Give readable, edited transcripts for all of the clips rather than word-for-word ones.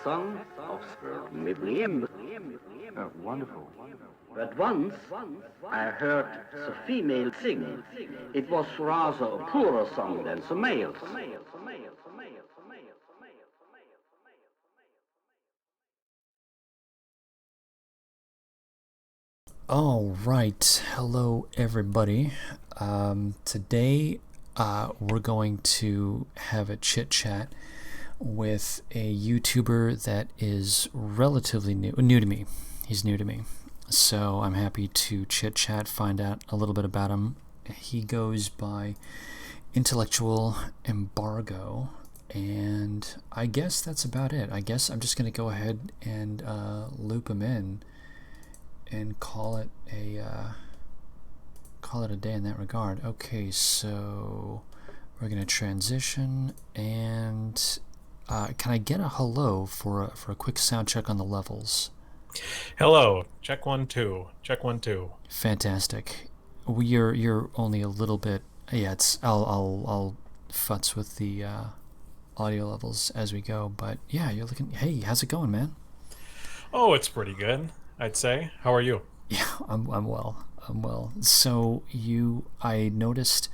song of the Mibliim. Oh, wonderful. But once I heard the female sing. It was rather a poorer song than the males. All right, hello everybody. Today we're going to have a chit chat with a YouTuber that is relatively new to me. He's new to me, so I'm happy to chit chat, find out a little bit about him. He goes by Intellectual Embargo, and I guess that's about it. I guess I'm just going to go ahead and loop him in and call it a day in that regard. Okay, so we're gonna transition, and can I get a hello for a quick sound check on the levels? Hello, check 1 2, check 1 2. Fantastic. You're only a little bit. Yeah, it's I'll futz with the audio levels as we go, but yeah, you're looking. Hey, how's it going, man? Oh, it's pretty good, I'd say. How are you? Yeah, I'm well. I'm well. So I noticed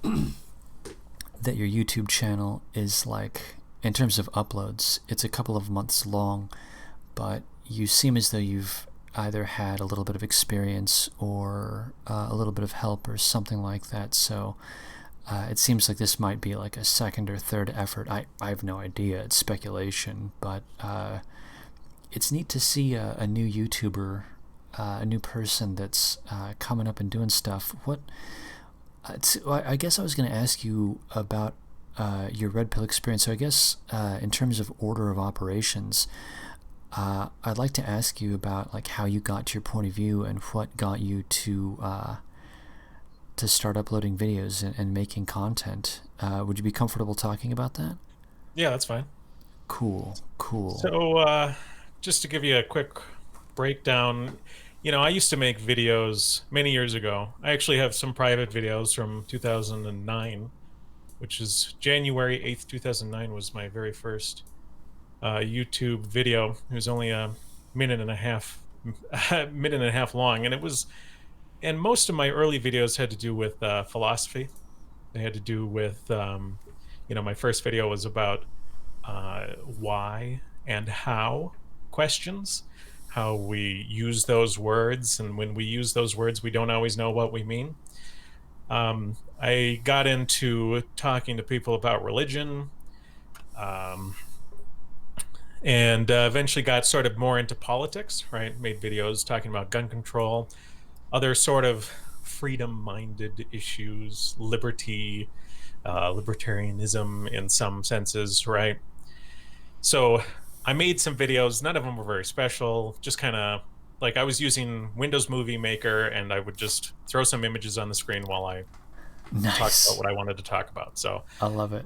that your YouTube channel is like, in terms of uploads, it's a couple of months long, but you seem as though you've either had a little bit of experience or a little bit of help or something like that. So it seems like this might be like a second or third effort. I have no idea. It's speculation, but it's neat to see a new YouTuber, a new person that's coming up and doing stuff. I guess I was going to ask you about your Red Pill experience. So I guess in terms of order of operations, I'd like to ask you about like how you got to your point of view and what got you to start uploading videos and making content. Would you be comfortable talking about that? Yeah, that's fine. Cool. So just to give you a quick breakdown, I used to make videos many years ago. I actually have some private videos from 2009, which is January 8th, 2009 was my very first YouTube video. It was only a minute and a half long, and most of my early videos had to do with philosophy. They had to do with my first video was about why and how questions, how we use those words, and when we use those words we don't always know what we mean. I got into talking to people about religion, and eventually got sort of more into politics, right? Made videos talking about gun control, other sort of freedom-minded issues, liberty, libertarianism in some senses, right? So I made some videos. None of them were very special, just kind of like I was using Windows Movie Maker, and I would just throw some images on the screen while I talked about what I wanted to talk about. So I love it.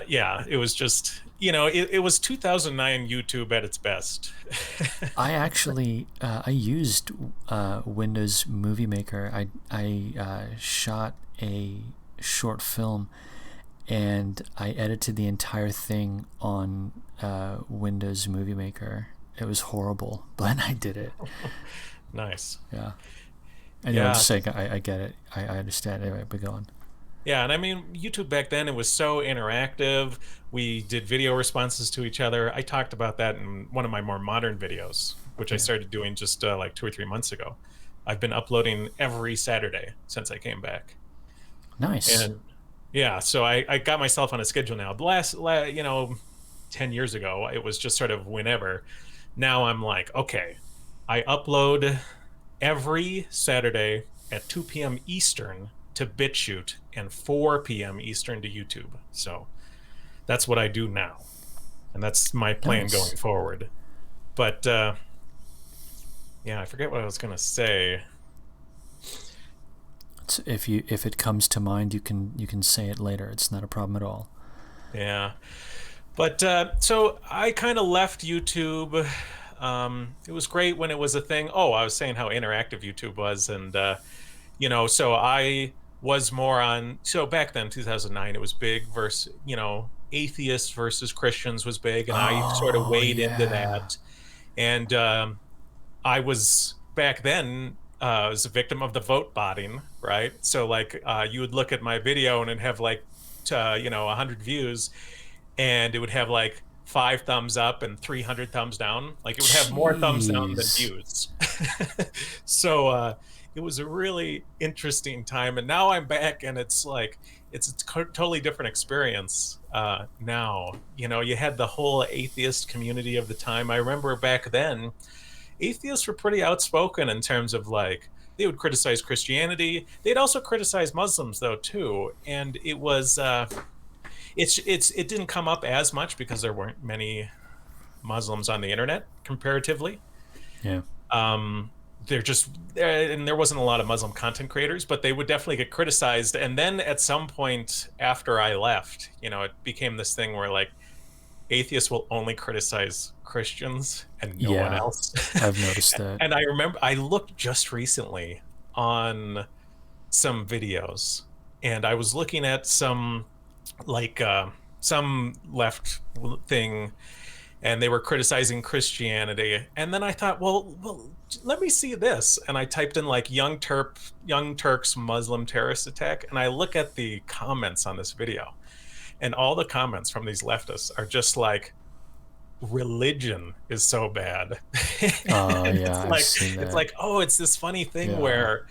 Yeah, it was just, it was 2009 YouTube at its best. I actually I used Windows Movie Maker. I shot a short film, and I edited the entire thing on Windows Movie Maker. It was horrible, but I did it. Nice. Yeah. And I'm just saying, I get it. I understand. Anyway, but go on. Yeah, and I mean, YouTube back then, it was so interactive. We did video responses to each other. I talked about that in one of my more modern videos, which I started doing just like 2 or 3 months ago. I've been uploading every Saturday since I came back. Nice. And yeah, so I got myself on a schedule now. The last 10 years ago, it was just sort of whenever. Now I'm like, okay, I upload every Saturday at 2 p.m. Eastern to BitChute and 4 p.m. Eastern to YouTube. So that's what I do now, and that's my plan going forward. But yeah, I forget what I was gonna say. If it comes to mind, you can say it later. It's not a problem at all. Yeah, but so I kind of left YouTube. It was great when it was a thing. Oh, I was saying how interactive YouTube was, and so I was more on. So back then, 2009, it was big versus atheists versus Christians was big, and I sort of Oh, weighed into yeah. that. And I was back then was a victim of the vote botting, right? So like you would look at my video and it'd have like 100 views, and it would have like 5 thumbs up and 300 thumbs down. Like it would have more thumbs down than Jeez. views. So it was a really interesting time, and now I'm back, and it's like it's a totally different experience now. You had the whole atheist community of the time. I remember back then atheists were pretty outspoken in terms of like they would criticize Christianity. They'd also criticize Muslims though too, and it was it didn't come up as much because there weren't many Muslims on the internet comparatively. Yeah. And there wasn't a lot of Muslim content creators, but they would definitely get criticized. And then at some point after I left, it became this thing where like atheists will only criticize Christians and no one Yeah. else. I've noticed that. And I remember I looked just recently on some videos, and I was looking at some like some left thing, and they were criticizing Christianity. And then I thought, well, let me see this. And I typed in like Young Turks Muslim terrorist attack, and I look at the comments on this video, and all the comments from these leftists are just like, religion is so bad. Oh, yeah, I've like seen it's that. like, oh, it's this funny thing Yeah. where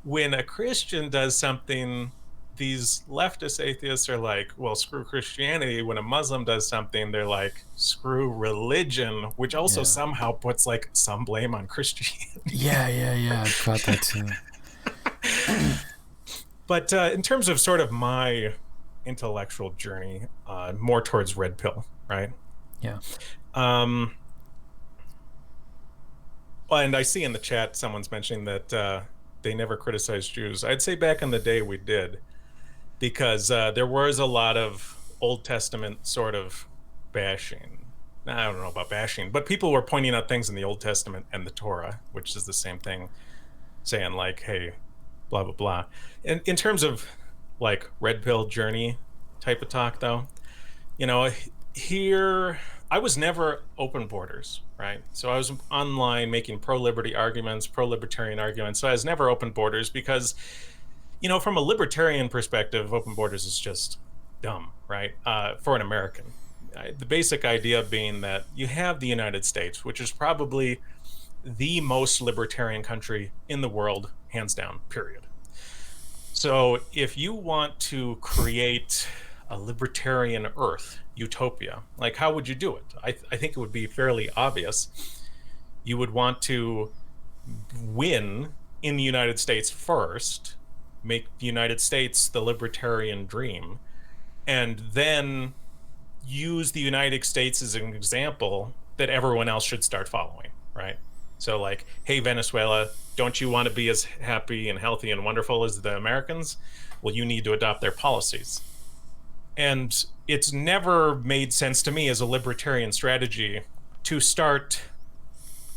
when a Christian does something, these leftist atheists are like, well, screw Christianity. When a Muslim does something, they're like, screw religion, which also Yeah. somehow puts like some blame on Christianity. Yeah. I've caught that too. But in terms of sort of my intellectual journey, more towards red pill, right? Yeah. And I see in the chat someone's mentioning that they never criticized Jews. I'd say back in the day we did, because there was a lot of Old Testament sort of bashing. I don't know about bashing, but people were pointing out things in the Old Testament and the Torah, which is the same thing, saying like, hey, blah, blah, blah. And in terms of like red pill journey type of talk, though, here I was never open borders, right? So I was online making pro-liberty arguments, pro-libertarian arguments. So I was never open borders because, from a libertarian perspective, open borders is just dumb, right? For an American. The basic idea being that you have the United States, which is probably the most libertarian country in the world, hands down, period. So if you want to create a libertarian Earth, utopia, like how would you do it? I think it would be fairly obvious. You would want to win in the United States first, make the United States the libertarian dream, and then use the United States as an example that everyone else should start following, right? So like, hey, Venezuela, don't you want to be as happy and healthy and wonderful as the Americans? Well, you need to adopt their policies. And it's never made sense to me as a libertarian strategy to start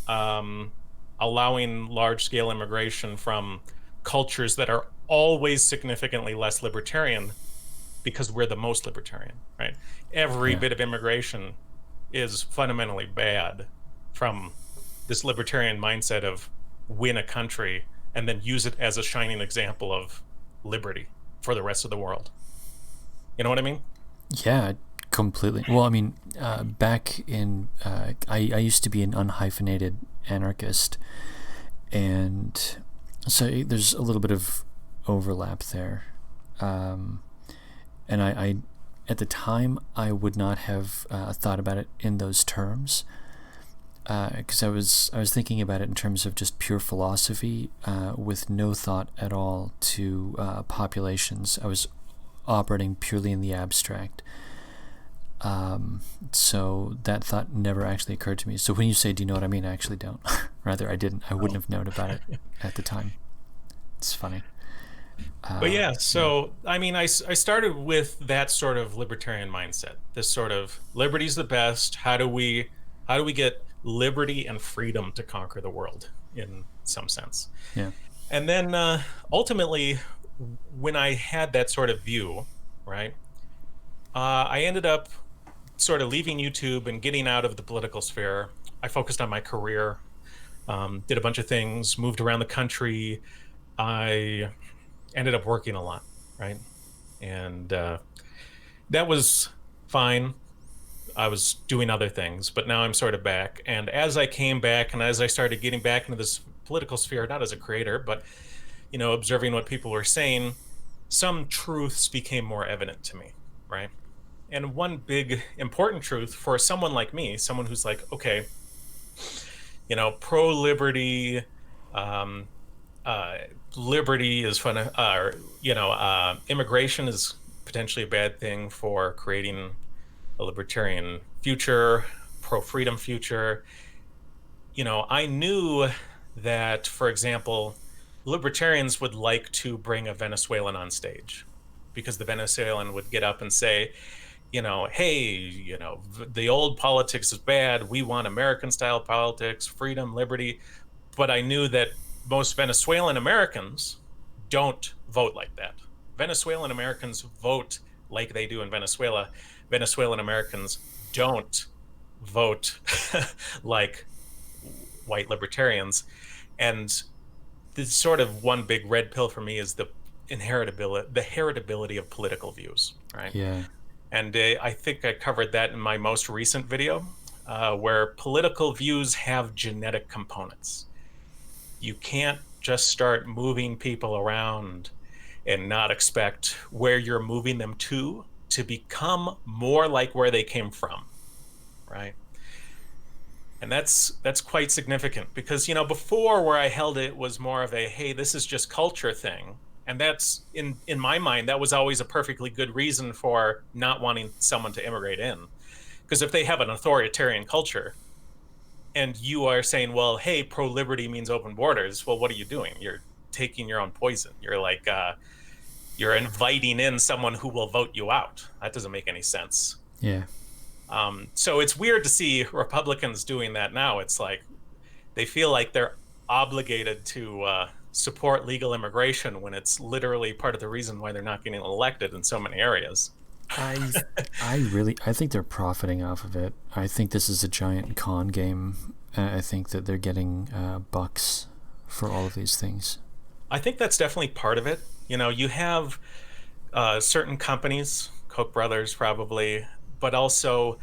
allowing large-scale immigration from cultures that are always significantly less libertarian because we're the most libertarian, right? Every bit of immigration is fundamentally bad from this libertarian mindset of win a country and then use it as a shining example of liberty for the rest of the world. You know what I mean? Yeah, completely. Well, I mean, back in, I used to be an unhyphenated anarchist, and so there's a little bit of overlap there. And I at the time, I would not have thought about it in those terms, because I was thinking about it in terms of just pure philosophy, with no thought at all to populations. I was operating purely in the abstract. So that thought never actually occurred to me. So when you say, do you know what I mean? I actually don't. Rather, I didn't. I wouldn't have known about it at the time. It's funny. But yeah, so I mean, I started with that sort of libertarian mindset. This sort of liberty's the best. How do we get liberty and freedom to conquer the world in some sense? Yeah. And then ultimately, when I had that sort of view, right, I ended up sort of leaving YouTube and getting out of the political sphere. I focused on my career, did a bunch of things, moved around the country. I ended up working a lot, right? And that was fine. I was doing other things, but now I'm sort of back. And as I came back and as I started getting back into this political sphere, not as a creator, but observing what people were saying, some truths became more evident to me, right? And one big important truth for someone like me, someone who's like, okay, pro-liberty, um, uh, liberty is fun, immigration is potentially a bad thing for creating a libertarian future, pro-freedom future. I knew that, for example, libertarians would like to bring a Venezuelan on stage because the Venezuelan would get up and say, hey, the old politics is bad. We want American style politics, freedom, liberty. But I knew that most Venezuelan Americans don't vote like that. Venezuelan Americans vote like they do in Venezuela. Venezuelan Americans don't vote like white libertarians. And the sort of one big red pill for me is the heritability of political views, right? Yeah. And I think I covered that in my most recent video, where political views have genetic components. You can't just start moving people around and not expect where you're moving them to become more like where they came from, right? And that's quite significant because, before where I held it was more of a, hey, this is just culture thing. And that's in my mind, that was always a perfectly good reason for not wanting someone to immigrate in. Because if they have an authoritarian culture and you are saying, well, hey, pro-liberty means open borders, well, what are you doing? You're taking your own poison. You're like, you're inviting in someone who will vote you out. That doesn't make any sense. Yeah. So it's weird to see Republicans doing that now. It's like they feel like they're obligated to support legal immigration when it's literally part of the reason why they're not getting elected in so many areas. I think they're profiting off of it. I think this is a giant con game. I think that they're getting bucks for all of these things. I think that's definitely part of it. You have certain companies, Koch brothers probably, but also,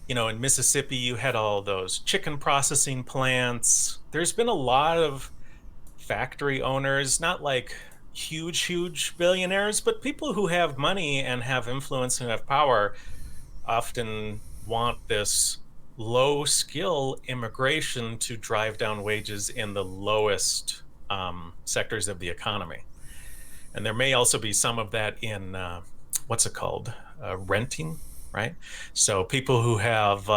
in Mississippi, you had all those chicken processing plants. There's been a lot of factory owners, not like huge billionaires, but people who have money and have influence and have power often want this low skill immigration to drive down wages in the lowest sectors of the economy. And there may also be some of that in what's it called? Renting, right? So people who have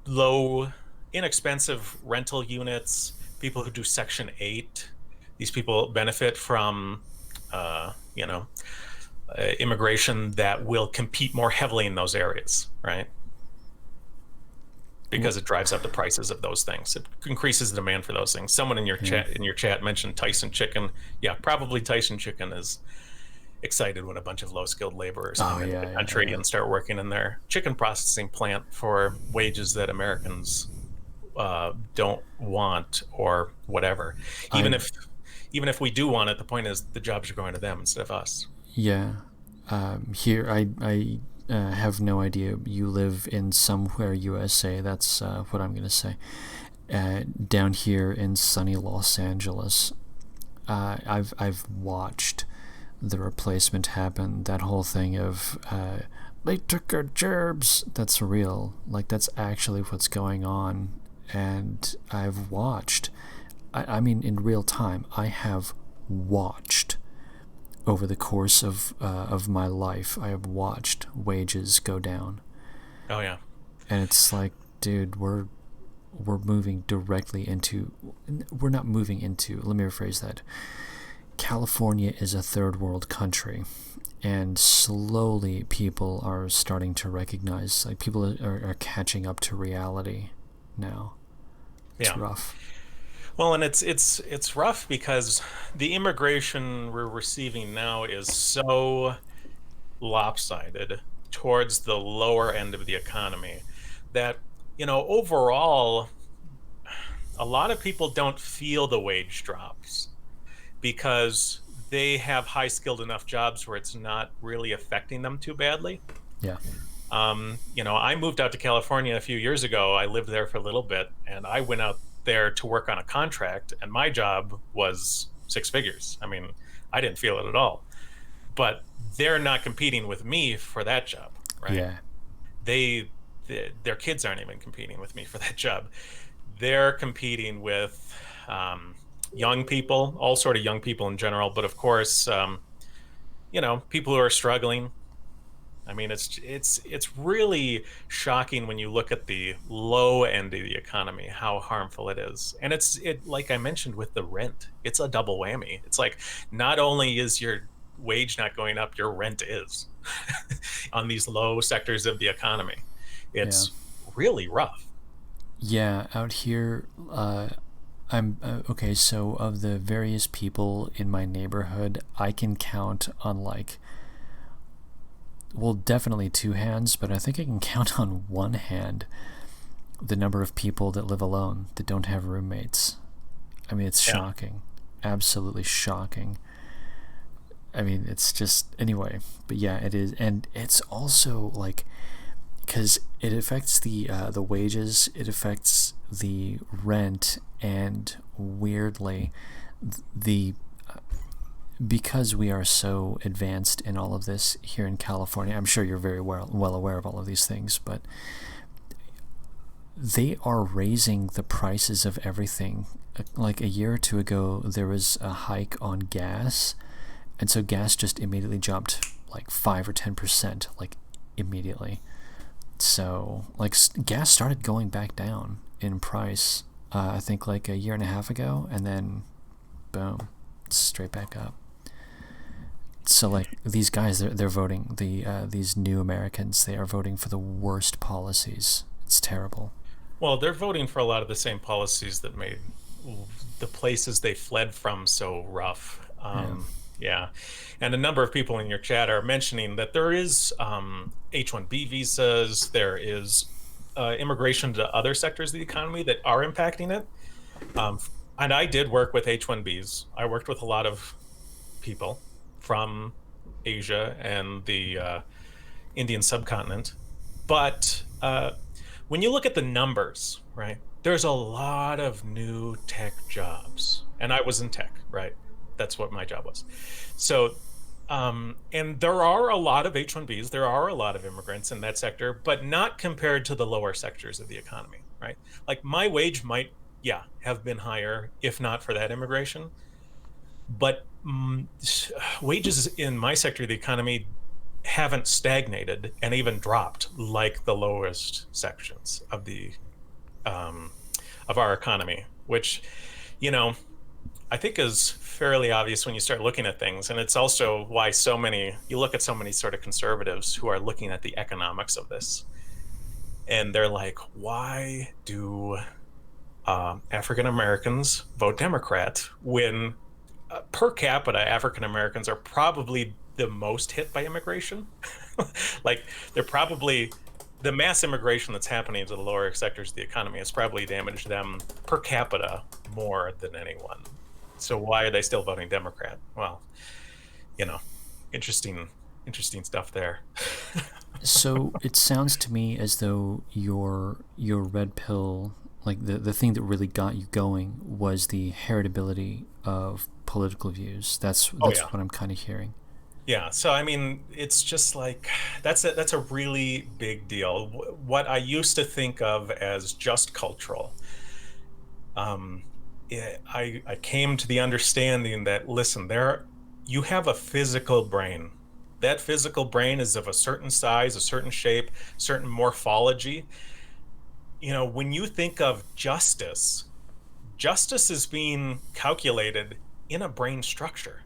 low, inexpensive rental units, people who do Section 8, these people benefit from, immigration that will compete more heavily in those areas, right? Because it drives up the prices of those things. It increases the demand for those things. Someone in your chat mentioned Tyson Chicken. Yeah, probably Tyson Chicken is excited when a bunch of low-skilled laborers come into the country and start working in their chicken processing plant for wages that Americans don't want or whatever. Even if we do want it, the point is the jobs are going to them instead of us. Yeah. Here, I have no idea. You live in somewhere USA. That's what I'm going to say. Down here in sunny Los Angeles, I've watched the replacement happen. That whole thing of they took our jobs. That's real. Like, that's actually what's going on. And I've watched. I mean, in real time, I have watched. Over the course of my life, I have watched wages go down. Oh yeah. And it's like, dude, we're moving directly into. We're not moving into. Let me rephrase that. California is a third world country, and slowly people are starting to recognize. Like, people are catching up to reality now. It's rough. Well, and it's rough because the immigration we're receiving now is so lopsided towards the lower end of the economy that, overall, a lot of people don't feel the wage drops because they have high skilled enough jobs where it's not really affecting them too badly. Yeah. I moved out to California a few years ago. I lived there for a little bit, and I went out there to work on a contract, and my job was six figures. I mean, I didn't feel it at all. But they're not competing with me for that job, right? Yeah. Their kids aren't even competing with me for that job. They're competing with young people, all sort of young people in general, but of course, people who are struggling. I mean, it's really shocking when you look at the low end of the economy, how harmful it is. And like I mentioned with the rent, it's a double whammy. It's like not only is your wage not going up, your rent is on these low sectors of the economy. It's really rough. Yeah, out here, I'm okay. So, of the various people in my neighborhood, I can count on well, definitely two hands, but I think I can count on one hand the number of people that live alone, that don't have roommates. I mean, it's shocking. Absolutely shocking. I mean, it's just, anyway, but yeah, it is. And it's also because it affects the wages, it affects the rent, and weirdly, the because we are so advanced in all of this here in California. I'm sure you're very well aware of all of these things, but they are raising the prices of everything. Like a year or two ago, there was a hike on gas, and so gas just immediately jumped like 5 or 10%, like immediately. So gas started going back down in price, I think like a year and a half ago, and then boom, straight back up. So these guys, they're voting, these new Americans, they are voting for the worst policies. It's terrible. Well, they're voting for a lot of the same policies that made the places they fled from so rough. Yeah. And a number of people in your chat are mentioning that there is H-1B visas, there is immigration to other sectors of the economy that are impacting it. And I did work with H-1Bs. I worked with a lot of people from Asia and the Indian subcontinent. But when you look at the numbers, right, there's a lot of new tech jobs. And I was in tech, right? That's what my job was. So, and there are a lot of H-1Bs, there are a lot of immigrants in that sector, but not compared to the lower sectors of the economy, right? Like my wage might, have been higher if not for that immigration. But wages in my sector of the economy haven't stagnated and even dropped like the lowest sections of the of our economy, which, I think is fairly obvious when you start looking at things. And it's also why you look at so many sort of conservatives who are looking at the economics of this. And they're like, why do African Americans vote Democrat when per capita African Americans are probably the most hit by immigration? They're probably, the mass immigration that's happening to the lower sectors of the economy has probably damaged them per capita more than anyone. So why are they still voting Democrat? Well, interesting stuff there. So it sounds to me as though your red pill, the thing that really got you going, was the heritability of political views. That's what I'm kind of hearing. Yeah. So I mean, it's just that's a really big deal. What I used to think of as just cultural, I came to the understanding that, listen, you have a physical brain. That physical brain is of a certain size, a certain shape, certain morphology. When you think of justice is being calculated in a brain structure.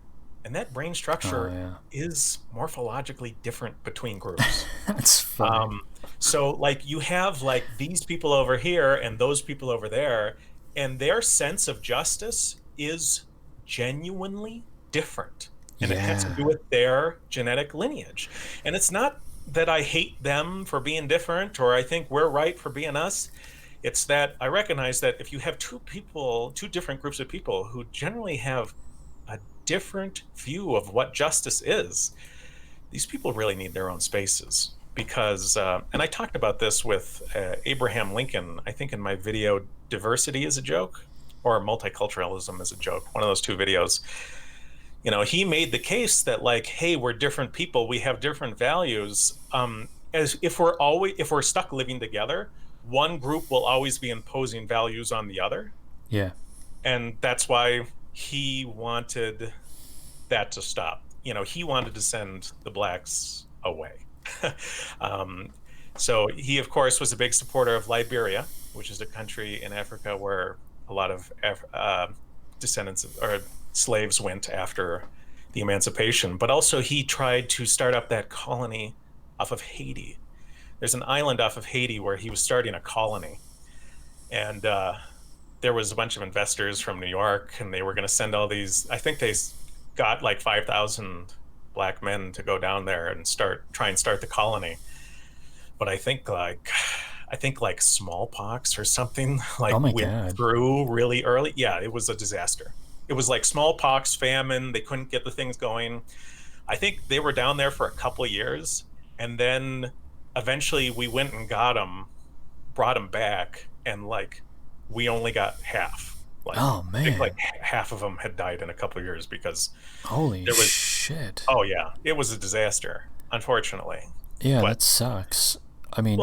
And that brain structure is morphologically different between groups. That's funny. So you have these people over here and those people over there, and their sense of justice is genuinely different. and it has to Yeah. do with their genetic lineage. And it's not that I hate them for being different or I think we're right for being us. It's that I recognize that if you have two different groups of people who generally have a different view of what justice is, these people really need their own spaces. Because, and I talked about this with Abraham Lincoln, I think in my video, Diversity is a Joke, or Multiculturalism is a Joke, one of those two videos. He made the case that, like, hey, we're different people, we have different values. As if we're stuck living together, one group will always be imposing values on the other. Yeah. And that's why he wanted that to stop. He wanted to send the blacks away. So he, of course, was a big supporter of Liberia, which is a country in Africa where a lot of descendants or slaves went after the emancipation. But also he tried to start up that colony off of Haiti. There's an island off of Haiti where he was starting a colony. And there was a bunch of investors from New York, and they were going to send all these, I think they got like 5,000 black men to go down there and try and start the colony. But I think like smallpox or something went through really early. Yeah, it was a disaster. It was like smallpox, famine. They couldn't get the things going. I think they were down there for a couple of years, and then eventually we went and brought them back, and like we only got half. Oh man! I think like half of them had died in a couple of years because holy shit! Oh yeah, it was a disaster, unfortunately. Yeah, that sucks. I mean,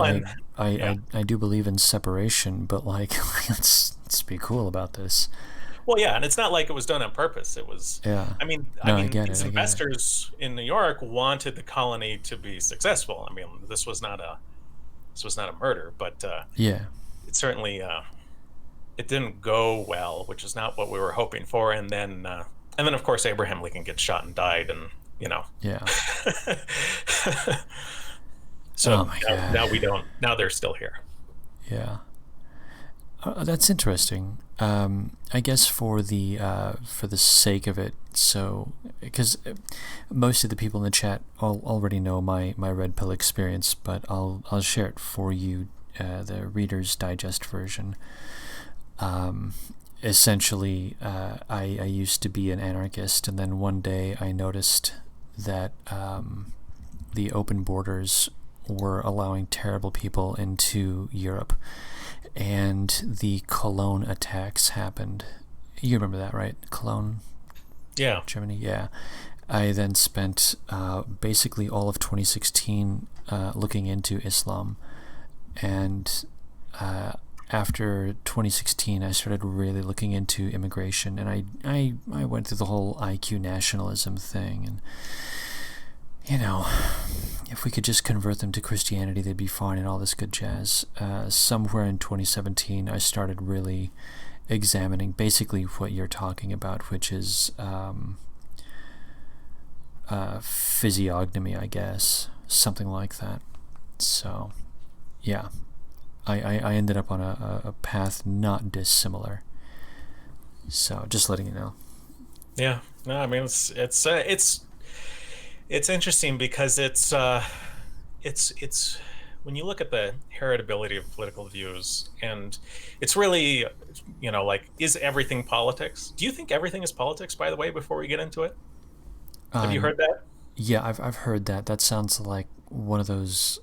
I do believe in separation, but like, let's be cool about this. Well, yeah, and it's not like it was done on purpose. It was. Yeah. I mean, these investors in New York wanted the colony to be successful. I mean, this was not a murder, but yeah, it certainly it didn't go well, which is not what we were hoping for. And then of course Abraham Lincoln gets shot and died, and yeah. So now we don't. Now they're still here. Yeah, that's interesting. I guess for the sake of it, so because most of the people in the chat already know my red pill experience, but I'll share it for you, the Reader's Digest version. Essentially, I used to be an anarchist, and then one day I noticed that the open borders were allowing terrible people into Europe, and the Cologne attacks happened. You remember that, right? Cologne? Yeah. Germany? Yeah. I then spent basically all of 2016 looking into Islam, and after 2016 I started really looking into immigration, and I went through the whole IQ nationalism thing, and if we could just convert them to Christianity, they'd be fine and all this good jazz. Somewhere in 2017, I started really examining basically what you're talking about, which is physiognomy, I guess, something like that. So, yeah, I ended up on a path not dissimilar. So, just letting you know. Yeah, no, I mean it's interesting because it's when you look at the heritability of political views, and it's really, like, is everything politics? Do you think everything is politics, by the way, before we get into it? Have you heard that? Yeah, I've heard that. That sounds like one of those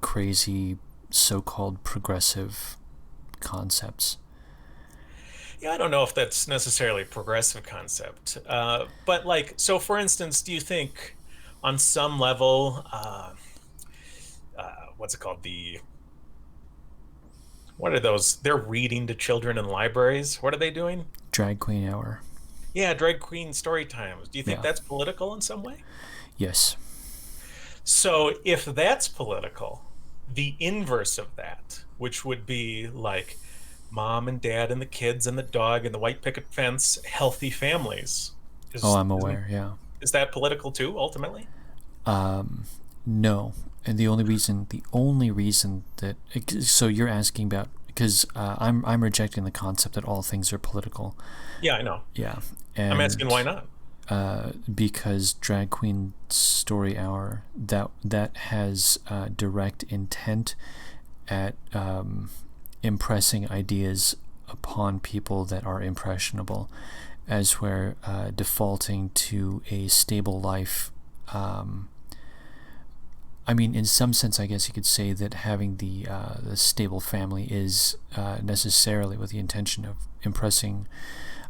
crazy so-called progressive concepts. Yeah, I don't know if that's necessarily a progressive concept, but like, so for instance, do you think on some level, what's it called? What are those? They're reading to children in libraries. What are they doing? Drag queen hour. Yeah, drag queen story times. Do you think that's political in some way? Yes. So if that's political, the inverse of that, which would be like mom and dad and the kids and the dog and the white picket fence, healthy families. I'm aware, yeah. Is that political too, ultimately? No. And the only reason that, so you're asking about, because I'm rejecting the concept that all things are political. Yeah, I know. Yeah. And I'm asking why not? because Drag Queen Story Hour, that has direct intent at impressing ideas upon people that are impressionable, as we're defaulting to a stable life. I mean, in some sense, I guess you could say that having the stable family is necessarily with the intention of impressing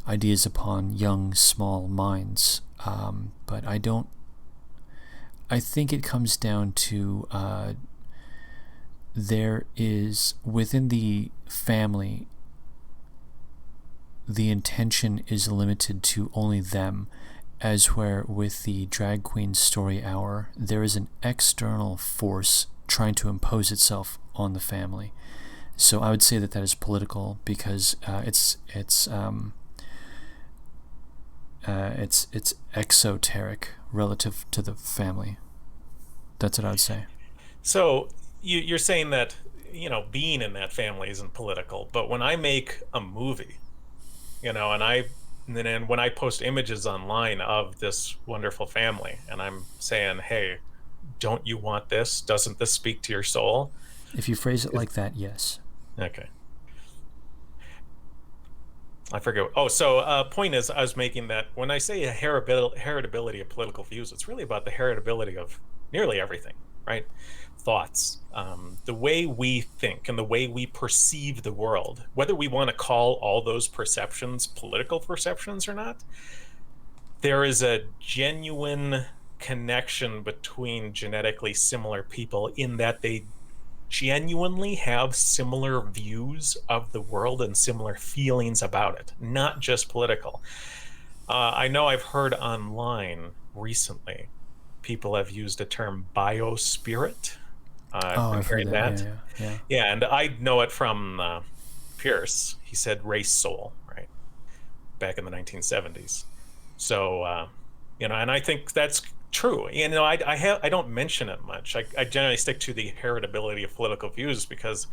ideas upon young, small minds. But I think it comes down to there is, within the family, the intention is limited to only them, as where with the Drag Queen Story Hour, there is an external force trying to impose itself on the family. So I would say that is political, because it's exoteric relative to the family. That's what I would say. So you're saying that, being in that family isn't political, but when I make a movie, and then when I post images online of this wonderful family, and I'm saying, hey, don't you want this? Doesn't this speak to your soul? If you phrase it like that, yes. Okay. I forget. Oh, so point is, I was making that when I say a heritability of political views, it's really about the heritability of nearly everything, right? Thoughts, the way we think and the way we perceive the world, whether we want to call all those perceptions political perceptions or not, there is a genuine connection between genetically similar people in that they genuinely have similar views of the world and similar feelings about it, not just political. I know I've heard online recently people have used the term biospirit. I've heard that. Yeah, and I know it from Pierce. He said race soul, right, back in the 1970s. So, and I think that's true. I don't mention it much. I generally stick to the heritability of political views because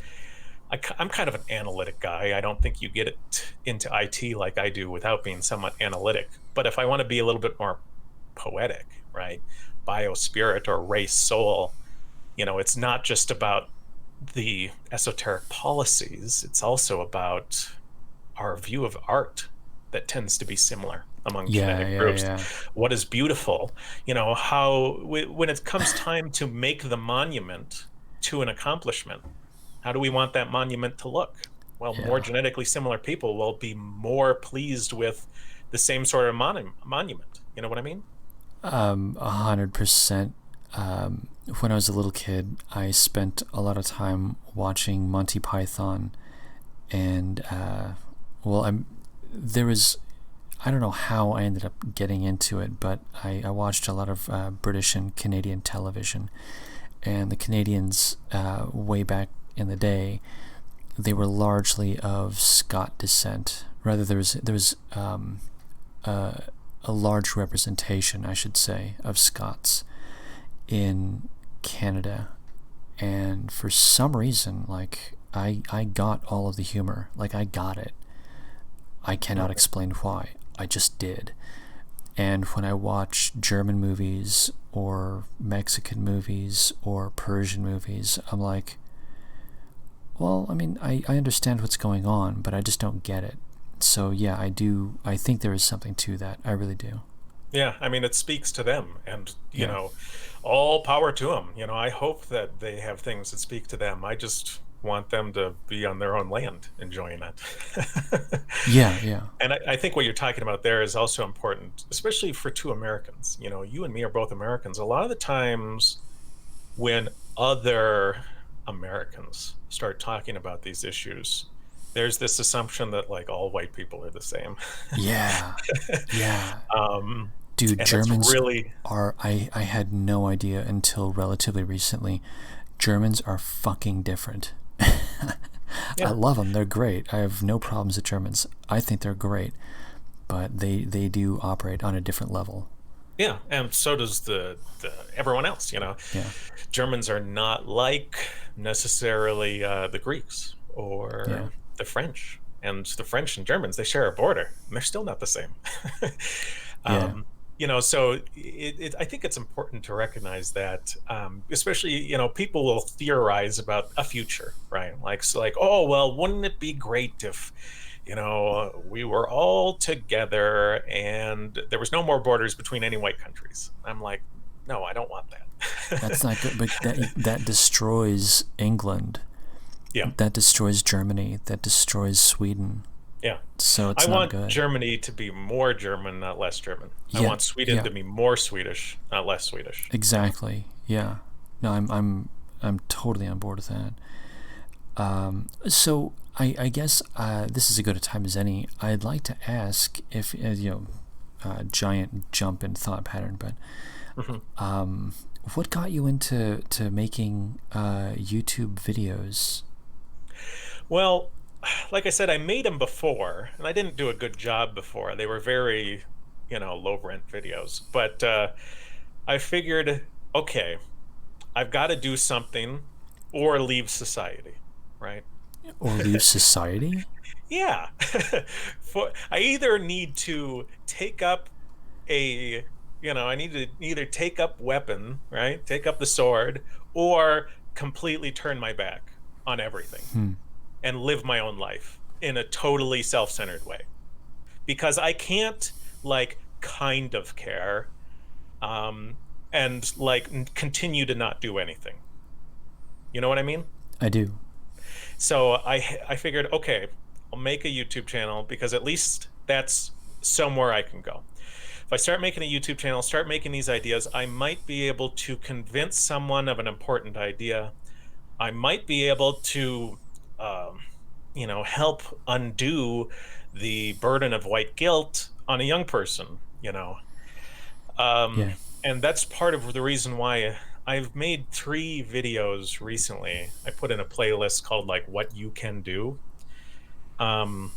I'm kind of an analytic guy. I don't think you get it into IT like I do without being somewhat analytic. But if I want to be a little bit more poetic, right, biospirit or race soul, it's not just about the esoteric policies. It's also about our view of art that tends to be similar among genetic groups. Yeah. What is beautiful, how when it comes time to make the monument to an accomplishment, how do we want that monument to look? Well, more genetically similar people will be more pleased with the same sort of monument. You know what I mean? 100%. When I was a little kid, I spent a lot of time watching Monty Python, and I don't know how I ended up getting into it, but I watched a lot of British and Canadian television, and the Canadians way back in the day, they were largely of Scot descent. Rather, there was a large representation, I should say, of Scots in Canada, and for some reason, like, I got all of the humor. Like, I got it. I cannot explain why. I just did. And when I watch German movies or Mexican movies or Persian movies, I'm like, well, I mean, I understand what's going on, but I just don't get it. So yeah, I think there is something to that. I really do. Yeah, I mean, it speaks to them, and all power to them. I hope that they have things that speak to them. I just want them to be on their own land enjoying it. Yeah. And I think what you're talking about there is also important, especially for two Americans. You and me are both Americans. A lot of the times when other Americans start talking about these issues, there's this assumption that like all white people are the same. Yeah. Dude, and Germans really are, I had no idea until relatively recently. Germans are fucking different. I love them. They're great. I have no problems with Germans. I think they're great, but they do operate on a different level. Yeah, and so does the everyone else. Yeah. Germans are not like necessarily the Greeks or the French. And the French and Germans, they share a border, and they're still not the same. so I think it's important to recognize that, especially, people will theorize about a future, right? Like, oh, well, wouldn't it be great if, we were all together and there was no more borders between any white countries? I'm like, no, I don't want that. That's not good, but that destroys England. Yeah. That destroys Germany. That destroys Sweden. Yeah. So it's I not want good. Germany to be more German, not less German. I Yeah, want Sweden yeah. to be more Swedish, not less Swedish. Exactly. Yeah. No, I'm totally on board with that. So I guess this is as good a time as any. I'd like to ask if giant jump in thought pattern, but what got you into making YouTube videos? Well, like I said, I made them before, and I didn't do a good job before. They were very, low rent videos. But I figured, okay, I've got to do something or leave society, right? Or leave society? Yeah. I either need to take up I need to either take up weapon, right? Take up the sword, or completely turn my back on everything and live my own life in a totally self-centered way. Because I can't kind of care and continue to not do anything. You know what I mean? I do. So I figured, okay, I'll make a YouTube channel because at least that's somewhere I can go. If I start making a YouTube channel, start making these ideas, I might be able to convince someone of an important idea. I might be able to, help undo the burden of white guilt on a young person, Yeah. And that's part of the reason why I've made 3 videos recently. I put in a playlist called What You Can Do. And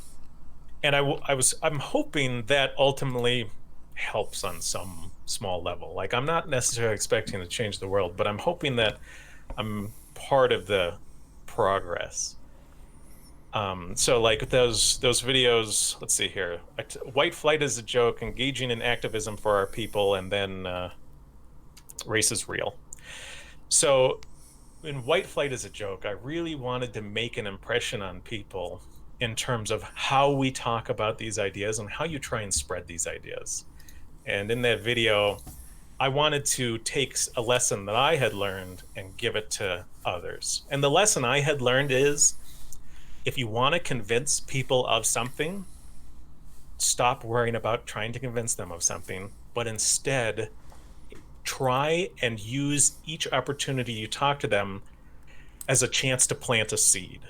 I'm hoping that ultimately helps on some small level. I'm not necessarily expecting to change the world, but I'm hoping that I'm part of the progress. So those videos, let's see here. White flight is a joke, engaging in activism for our people, and then race is real. So in white flight is a joke, I really wanted to make an impression on people in terms of how we talk about these ideas and how you try and spread these ideas. And in that video, I wanted to take a lesson that I had learned and give it to others. And the lesson I had learned is, if you want to convince people of something, stop worrying about trying to convince them of something, but instead try and use each opportunity you talk to them as a chance to plant a seed.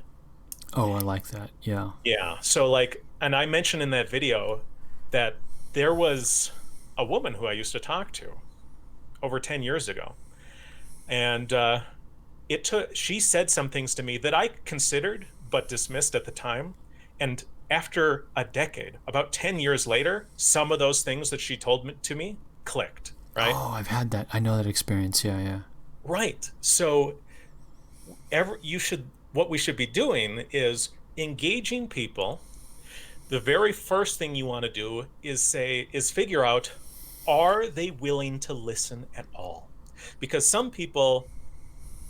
Oh, I like that. Yeah. Yeah. So and I mentioned in that video that there was a woman who I used to talk to over 10 years ago. And she said some things to me that I considered but dismissed at the time. And after a decade, about 10 years later, some of those things that she told to me clicked, right? Oh, I've had that. I know that experience. Yeah, yeah. Right. So what we should be doing is engaging people. The very first thing you want to do is figure out, are they willing to listen at all? Because some people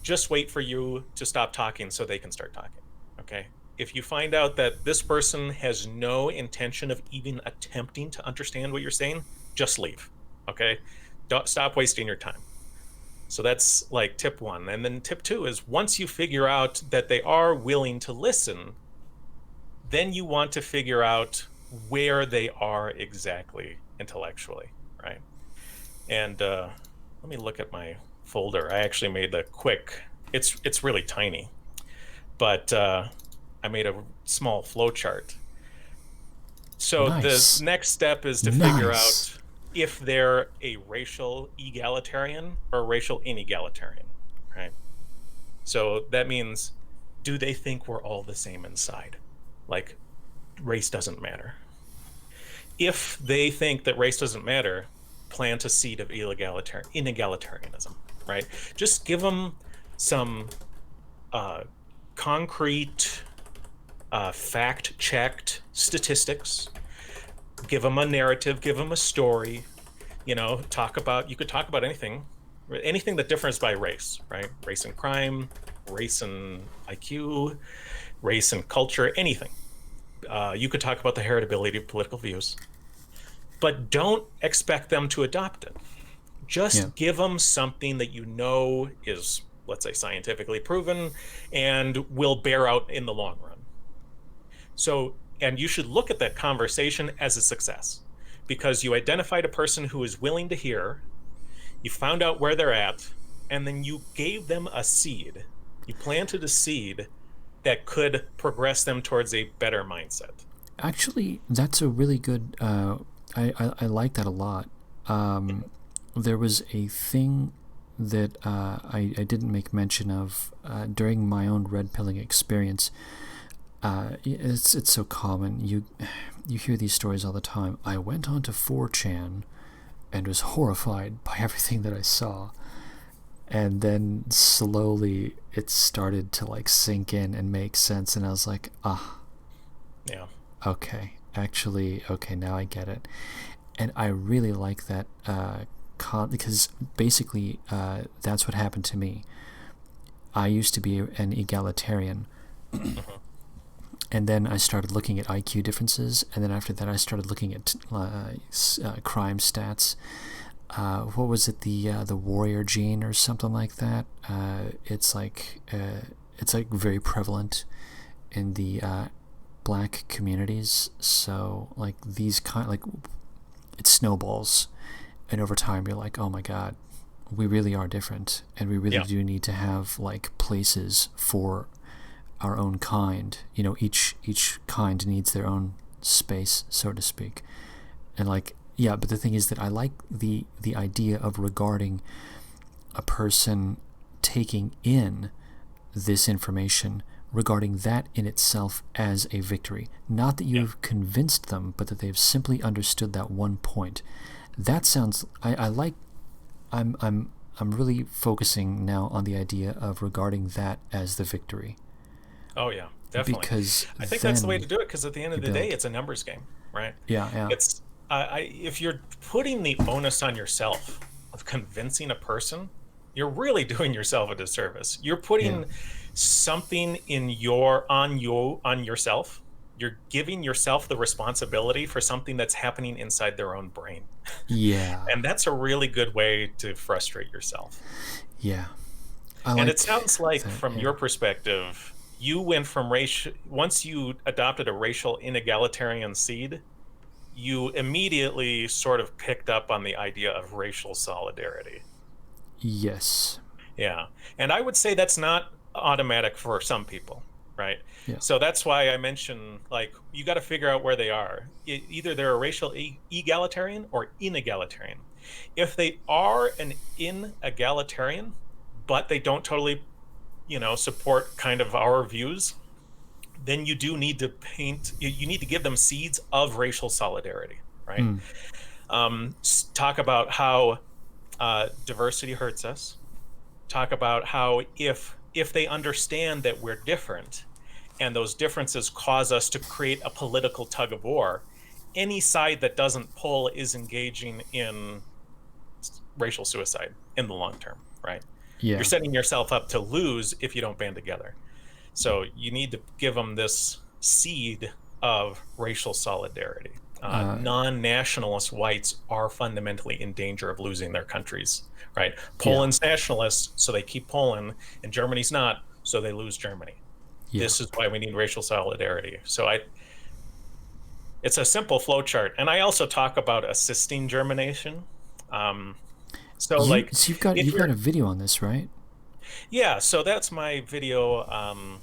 just wait for you to stop talking so they can start talking. Okay. If you find out that this person has no intention of even attempting to understand what you're saying, just leave. Okay. Don't stop wasting your time. So that's tip 1. And then tip 2 is, once you figure out that they are willing to listen, then you want to figure out where they are exactly intellectually, right? And let me look at my folder. I actually made a quick, it's really tiny, but I made a small flow chart. So Nice. the next step is to figure out if they're a racial egalitarian or a racial inegalitarian, right? So that means, do they think we're all the same inside? Race doesn't matter. If they think that race doesn't matter, plant a seed of inegalitarianism, right? Just give them some concrete, fact-checked statistics. Give them a narrative, give them a story. You could talk about anything that differs by race, right? Race and crime, race and IQ, race and culture, anything. You could talk about the heritability of political views, but don't expect them to adopt it. Yeah. Just give them something that you know is, let's say, scientifically proven and will bear out in the long run. So, and you should look at that conversation as a success because you identified a person who is willing to hear, you found out where they're at, and then you gave them a seed. You planted a seed that could progress them towards a better mindset. Actually, that's a really good. I like that a lot. There was a thing that I didn't make mention of during my own red pilling experience. It's so common. You hear these stories all the time. I went onto 4chan and was horrified by everything that I saw. And then slowly it started to like sink in and make sense, and I was like, Yeah. okay, actually, okay, now I get it. And I really like that because basically that's what happened to me. I used to be an egalitarian. And then I started looking at IQ differences, and then after that I started looking at crime stats. What was it, the warrior gene or something like that? It's like very prevalent in the black communities. So like it snowballs, and over time you're like, oh my god, we really are different, and we really do need to have like places for our own kind. Each kind needs their own space, so to speak. And like, yeah, but the thing is that I like the idea of regarding a person taking in this information, regarding that in itself as a victory. Not that you've convinced them, but that they've simply understood that one point. That sounds, I'm really focusing now on the idea of regarding that as the victory. Oh yeah, definitely. Because I think that's the way to do it, because at the end of the day, it's a numbers game, right? Yeah. It's if you're putting the onus on yourself of convincing a person, you're really doing yourself a disservice. You're putting something on yourself. You're giving yourself the responsibility for something that's happening inside their own brain. Yeah. And that's a really good way to frustrate yourself. Yeah. And it sounds like from your perspective, you went from once you adopted a racial inegalitarian seed, you immediately sort of picked up on the idea of racial solidarity. Yes. Yeah. And I would say that's not automatic for some people, right? Yeah. So that's why I mentioned, like, you got to figure out where they are. Either they're a racial egalitarian or inegalitarian. If they are an inegalitarian, but they don't totally, support kind of our views, then you do need to you need to give them seeds of racial solidarity, right? Talk about how diversity hurts us. Talk about how if they understand that we're different and those differences cause us to create a political tug of war, any side that doesn't pull is engaging in racial suicide in the long term, right? Yeah. You're setting yourself up to lose if you don't band together. So you need to give them this seed of racial solidarity. Non-nationalist whites are fundamentally in danger of losing their countries, right? Poland's nationalists, so they keep Poland, and Germany's not, so they lose Germany. This is why we need racial solidarity. So it's a simple flow chart. And I also talk about assisting germination. So you've got a video on this, right? Yeah, so that's my video,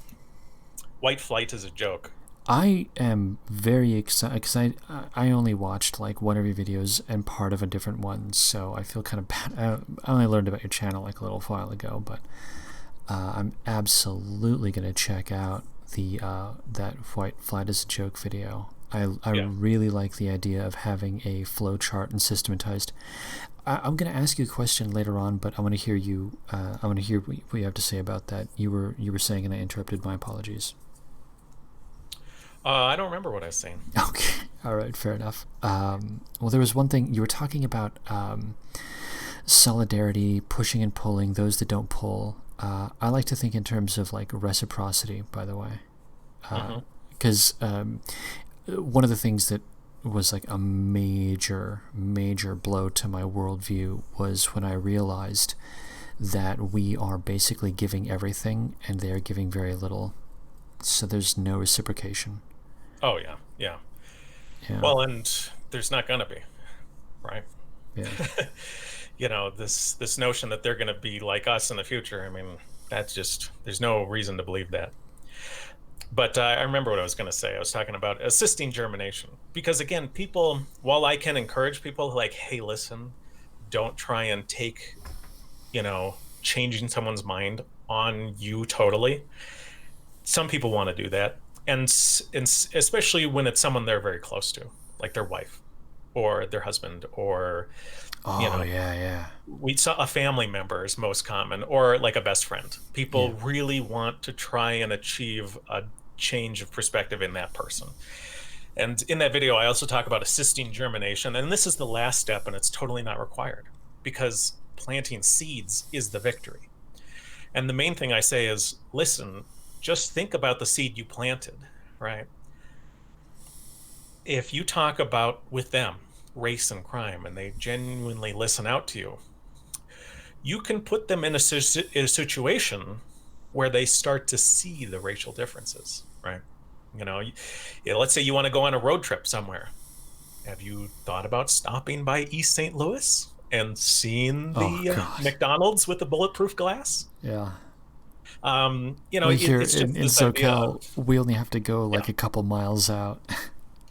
White Flight is a Joke. I am very excited because I only watched like one of your videos and part of a different one, so I feel kind of bad. I only learned about your channel like a little while ago, but I'm absolutely going to check out the that White Flight is a Joke video. I really like the idea of having a flow chart and systematized. I'm going to ask you a question later on, but I want to hear you. I want to hear what you have to say about that. You were saying, and I interrupted. My apologies. I don't remember what I was saying. Okay, all right, fair enough. Well, there was one thing you were talking about, solidarity, pushing and pulling, those that don't pull. I like to think in terms of like reciprocity, by the way. Because one of the things that was like a major blow to my worldview was when I realized that we are basically giving everything and they are giving very little. So there's no reciprocation. Oh yeah, yeah. Yeah. Well, and there's not gonna be, right? Yeah. This notion that they're gonna be like us in the future. I mean, that's just there's no reason to believe that. But I remember what I was going to say. I was talking about assisting germination because, again, people, while I can encourage people like, hey, listen, don't try and take, changing someone's mind on you totally. Some people want to do that. And especially when it's someone they're very close to, like their wife or their husband or, Oh, yeah. we saw a family member is most common or like a best friend. People really want to try and achieve a change of perspective in that person. And in that video, I also talk about assisting germination. And this is the last step, and it's totally not required because planting seeds is the victory. And the main thing I say is, listen, just think about the seed you planted, right? If you talk about with them race and crime and they genuinely listen out to you, you can put them in a situation where they start to see the racial differences, right? Let's say you want to go on a road trip somewhere. Have you thought about stopping by East St. Louis and seeing the McDonald's with the bulletproof glass? Yeah. Well, here it's just in SoCal, we only have to go like a couple miles out.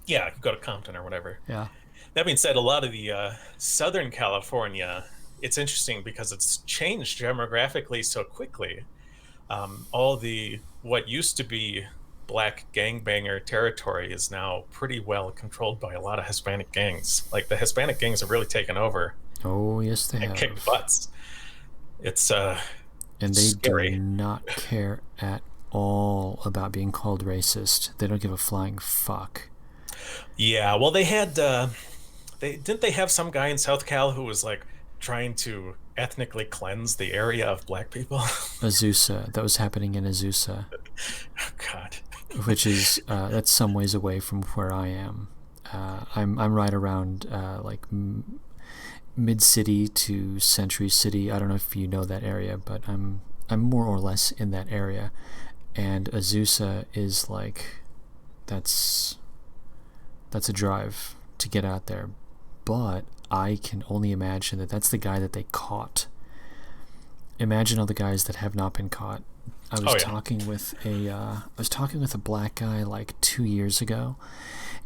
Yeah, I could go to Compton or whatever. Yeah. That being said, a lot of the Southern California, it's interesting because it's changed demographically so quickly. All the what used to be black gangbanger territory is now pretty well controlled by a lot of Hispanic gangs. Like the Hispanic gangs have really taken over. Oh yes, they have. Kicked butts. It's and they scary. do not care at all about being called racist. They don't give a flying fuck. Yeah, well, they had they have some guy in South Cal who was like trying to ethnically cleanse the area of black people. Azusa, that was happening in Azusa. Oh, God. Which is that's some ways away from where I am. I'm right around like mid city to Century City. I don't know if you know that area, but I'm more or less in that area. And Azusa is like that's a drive to get out there. But I can only imagine that that's the guy that they caught. Imagine all the guys that have not been caught. I was talking with a black guy like 2 years ago,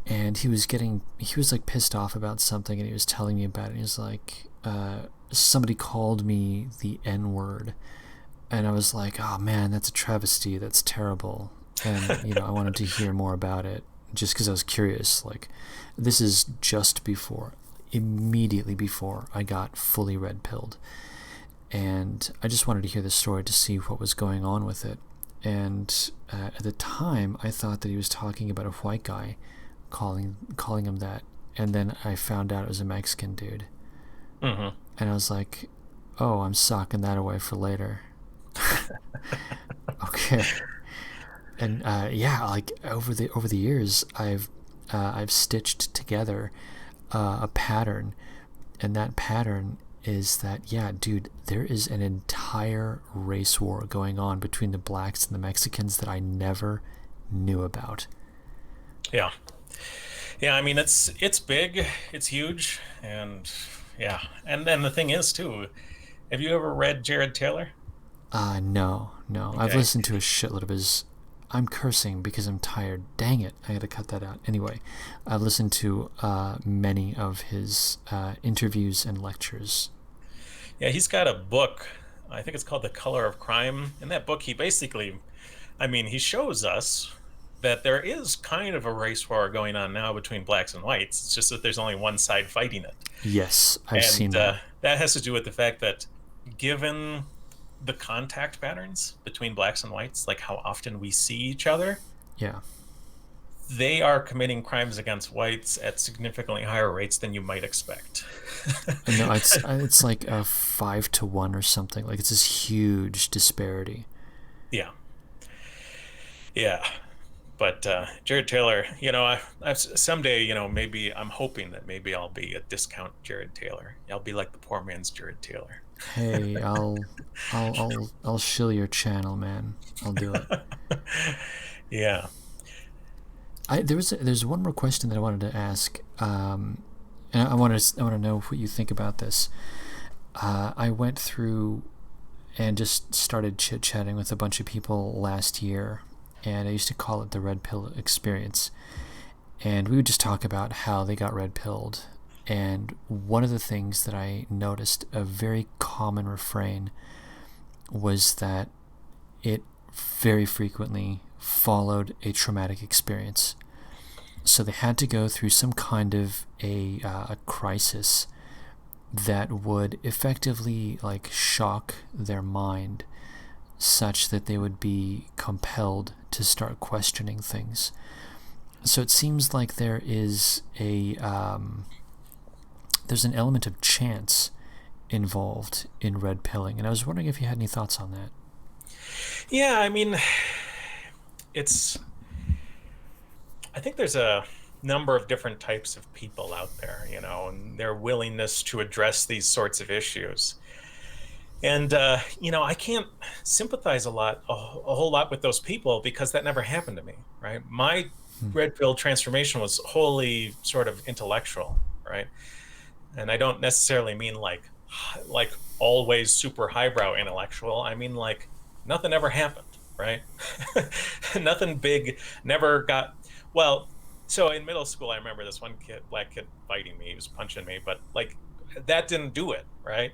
and he was like pissed off about something, and he was telling me about it. And he was like, somebody called me the N-word, and I was like, oh man, that's a travesty. That's terrible. And I wanted to hear more about it just because I was curious. Like, this is just immediately before I got fully red-pilled. And I just wanted to hear the story to see what was going on with it. And at the time, I thought that he was talking about a white guy calling him that. And then I found out it was a Mexican dude. Mm-hmm. And I was like, oh, I'm socking that away for later. Okay. And like over the years, I've stitched together a pattern, and that pattern is that, yeah, dude, there is an entire race war going on between the blacks and the Mexicans that I never knew about. Yeah. I mean, it's big, it's huge, and yeah. And then the thing is too, have you ever read Jared Taylor? No. Okay. I've listened to a shitload of his. I'm cursing because I'm tired. Dang it. I gotta cut that out. Anyway, I've listened to many of his interviews and lectures. Yeah, he's got a book. I think it's called The Color of Crime. In that book, he basically, he shows us that there is kind of a race war going on now between blacks and whites. It's just that there's only one side fighting it. Yes, I've seen that. That has to do with the fact that given the contact patterns between blacks and whites, like how often we see each other, yeah, they are committing crimes against whites at significantly higher rates than you might expect. No, it's like a 5 to 1 or something. Like it's this huge disparity. Yeah. Yeah. But Jared Taylor, I someday, maybe I'm hoping that maybe I'll be a discount Jared Taylor. I'll be like the poor man's Jared Taylor. Hey, I'll shill your channel, man. I'll do it. Yeah. There's one more question that I wanted to ask, and I want to know what you think about this. I went through and just started chit-chatting with a bunch of people last year, and I used to call it the red pill experience. And we would just talk about how they got red pilled. And one of the things that I noticed, a very common refrain, was that it very frequently followed a traumatic experience. So they had to go through some kind of a crisis that would effectively like shock their mind such that they would be compelled to start questioning things. So it seems like there is there's an element of chance involved in red pilling, and I was wondering if you had any thoughts on that. Yeah, I mean, I think there's a number of different types of people out there, and their willingness to address these sorts of issues. And, I can't sympathize a whole lot with those people because that never happened to me, right? My red pill transformation was wholly sort of intellectual, right? And I don't necessarily mean like always super highbrow intellectual. I mean like nothing ever happened, right? Nothing big never got, well, so in middle school, I remember this one black kid fighting me. He was punching me, but like that didn't do it, right?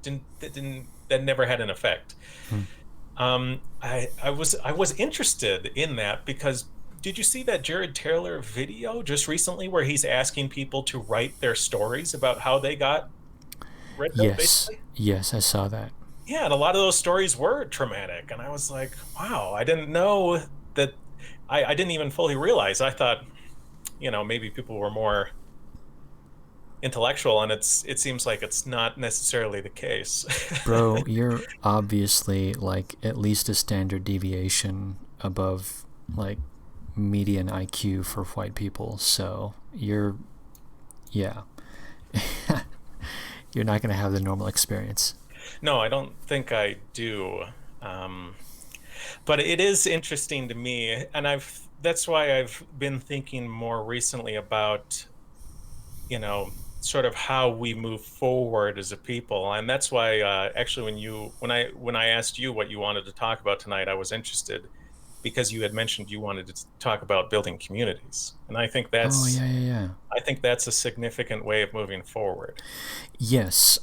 That never had an effect. I was interested in that because did you see that Jared Taylor video just recently where he's asking people to write their stories about how they got red pill, basically? Yes, I saw that. Yeah, and a lot of those stories were traumatic, and I was like, wow, I didn't know that. I didn't even fully realize. I thought, maybe people were more intellectual, and it seems like it's not necessarily the case. Bro, you're obviously like at least a standard deviation above like median IQ for white people, so you're you're not going to have the normal experience. No, I don't think I do. But it is interesting to me, and that's why I've been thinking more recently about, sort of how we move forward as a people. And that's why actually when I asked you what you wanted to talk about tonight, I was interested because you had mentioned you wanted to talk about building communities. And I think that's I think that's a significant way of moving forward. Yes.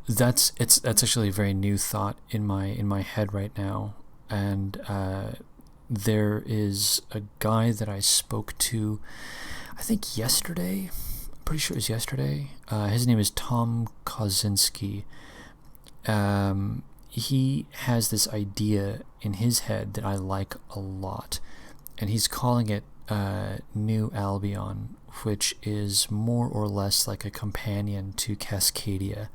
That's actually a very new thought in my head right now. And there is a guy that I spoke to, I think yesterday. I'm pretty sure it was yesterday. His name is Tom Kozinski. He has this idea in his head that I like a lot, and he's calling it New Albion, which is more or less like a companion to Cascadia.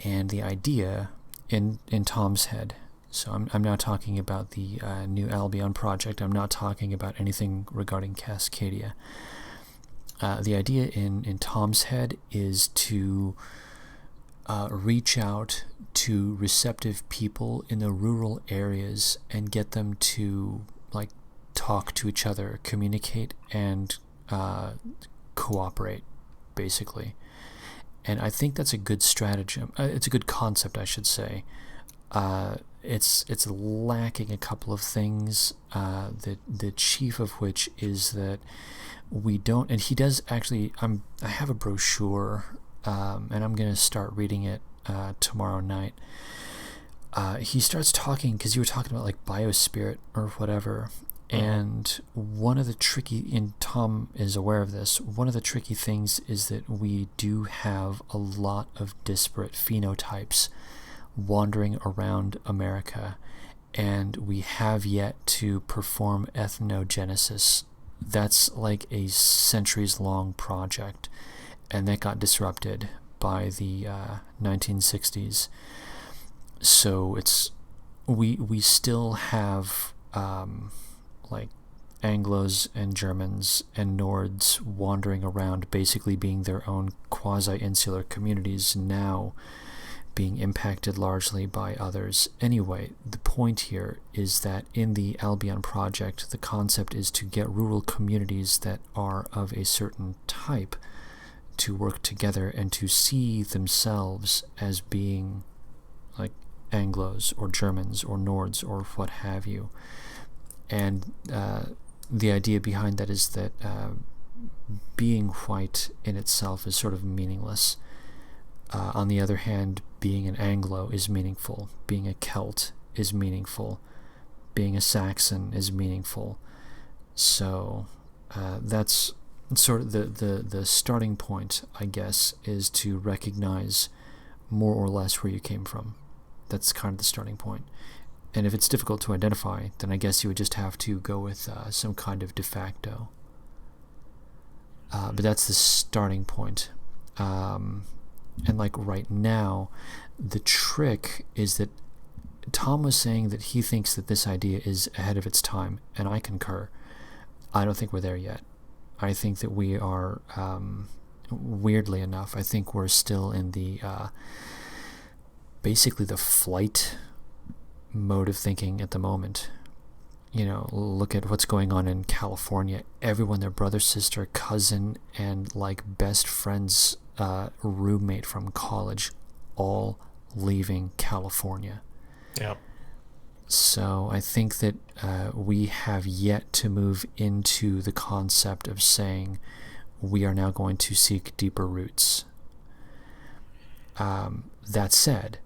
And the idea in Tom's head, so I'm now talking about the New Albion project. I'm not talking about anything regarding Cascadia. The idea in Tom's head is to reach out to receptive people in the rural areas and get them to like talk to each other, communicate, and cooperate, basically. And I think that's a good stratagem. It's a good concept, I should say. It's lacking a couple of things. The chief of which is that we don't. And he does actually. I have a brochure, and I'm gonna start reading it tomorrow night. He starts talking because you were talking about like biospirit or whatever. And one of the tricky, and Tom is aware of this, one of the tricky things is that we do have a lot of disparate phenotypes wandering around America, and we have yet to perform ethnogenesis that's like a centuries-long project, and that got disrupted by the 1960s. So we still have like Anglos and Germans and Nords wandering around, basically being their own quasi-insular communities now, being impacted largely by others. Anyway, the point here is that in the Albion project, the concept is to get rural communities that are of a certain type to work together and to see themselves as being like Anglos or Germans or Nords or what have you. And the idea behind that is that being white in itself is sort of meaningless. On the other hand, being an Anglo is meaningful. Being a Celt is meaningful. Being a Saxon is meaningful. So that's sort of the starting point, I guess, is to recognize more or less where you came from. That's kind of the starting point. And if it's difficult to identify, then I guess you would just have to go with some kind of de facto. But that's the starting point. And like right now, the trick is that Tom was saying that he thinks that this idea is ahead of its time, and I concur. I don't think we're there yet. I think that we are, weirdly enough, I think we're still in the, basically the flight mode of thinking at the moment. You know, look at what's going on in California. Everyone, their brother, sister, cousin, and like best friend's roommate from college, all leaving California. Yep. So I think that we have yet to move into the concept of saying we are now going to seek deeper roots. That said,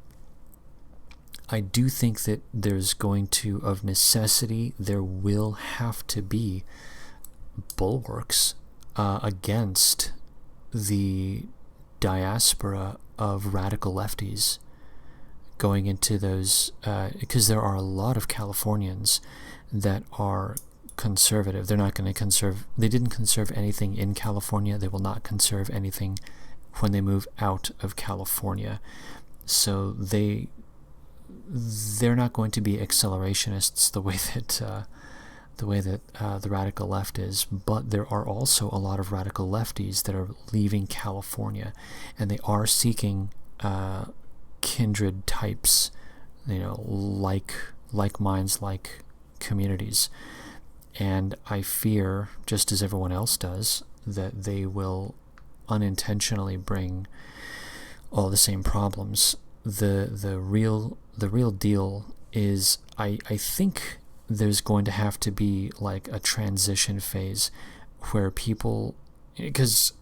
I do think that there's going to, of necessity, there will have to be bulwarks against the diaspora of radical lefties going into those, because there are a lot of Californians that are conservative. They're not going to conserve, they didn't conserve anything in California. They will not conserve anything when they move out of California. So they're not going to be accelerationists the way that the radical left is, but there are also a lot of radical lefties that are leaving California, and they are seeking kindred types, you know, like minds, like communities. And I fear, just as everyone else does, that they will unintentionally bring all the same problems. The real deal is I think there's going to have to be like a transition phase where people, because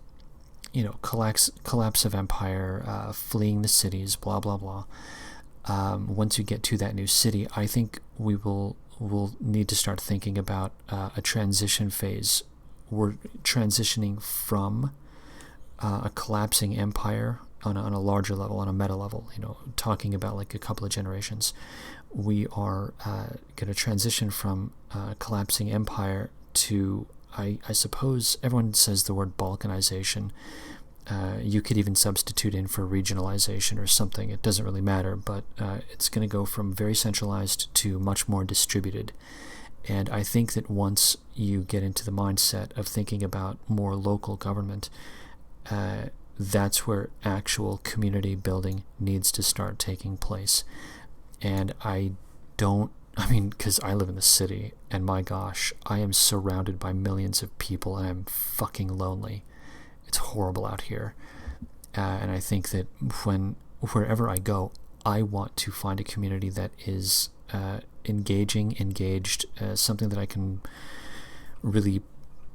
you know, collapse of empire, fleeing the cities, blah blah blah. Once you get to that new city, I think we'll need to start thinking about a transition phase. We're transitioning from a collapsing empire on a larger level, on a meta level, you know, talking about like a couple of generations. We are going to transition from collapsing empire to, I suppose, everyone says the word balkanization. You could even substitute in for regionalization or something. It doesn't really matter, but it's going to go from very centralized to much more distributed. And I think that once you get into the mindset of thinking about more local government, that's where actual community building needs to start taking place. And because I live in the city, and my gosh, I am surrounded by millions of people, and I'm fucking lonely. It's horrible out here. And I think that wherever I go, I want to find a community that is engaged, something that I can really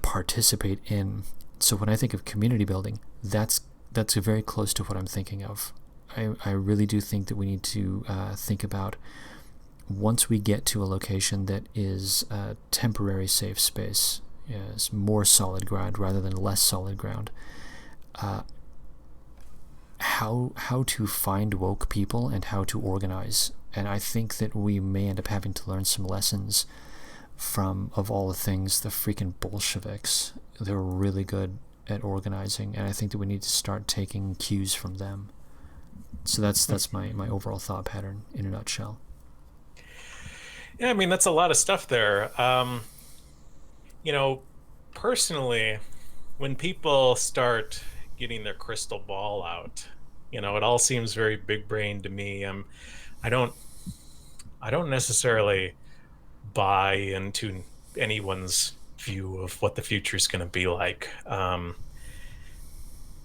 participate in. So when I think of community building, that's very close to what I'm thinking of. I really do think that we need to think about, once we get to a location that is a temporary safe space, is more solid ground rather than less solid ground, how to find woke people and how to organize. And I think that we may end up having to learn some lessons of all the things, the freaking Bolsheviks. They were really good at organizing, and I think that we need to start taking cues from them. So that's my overall thought pattern in a nutshell. Yeah, I mean, that's a lot of stuff there. You know, personally, when people start getting their crystal ball out, it all seems very big brain to me. I don't, I don't necessarily buy into anyone's view of what the future is going to be like. A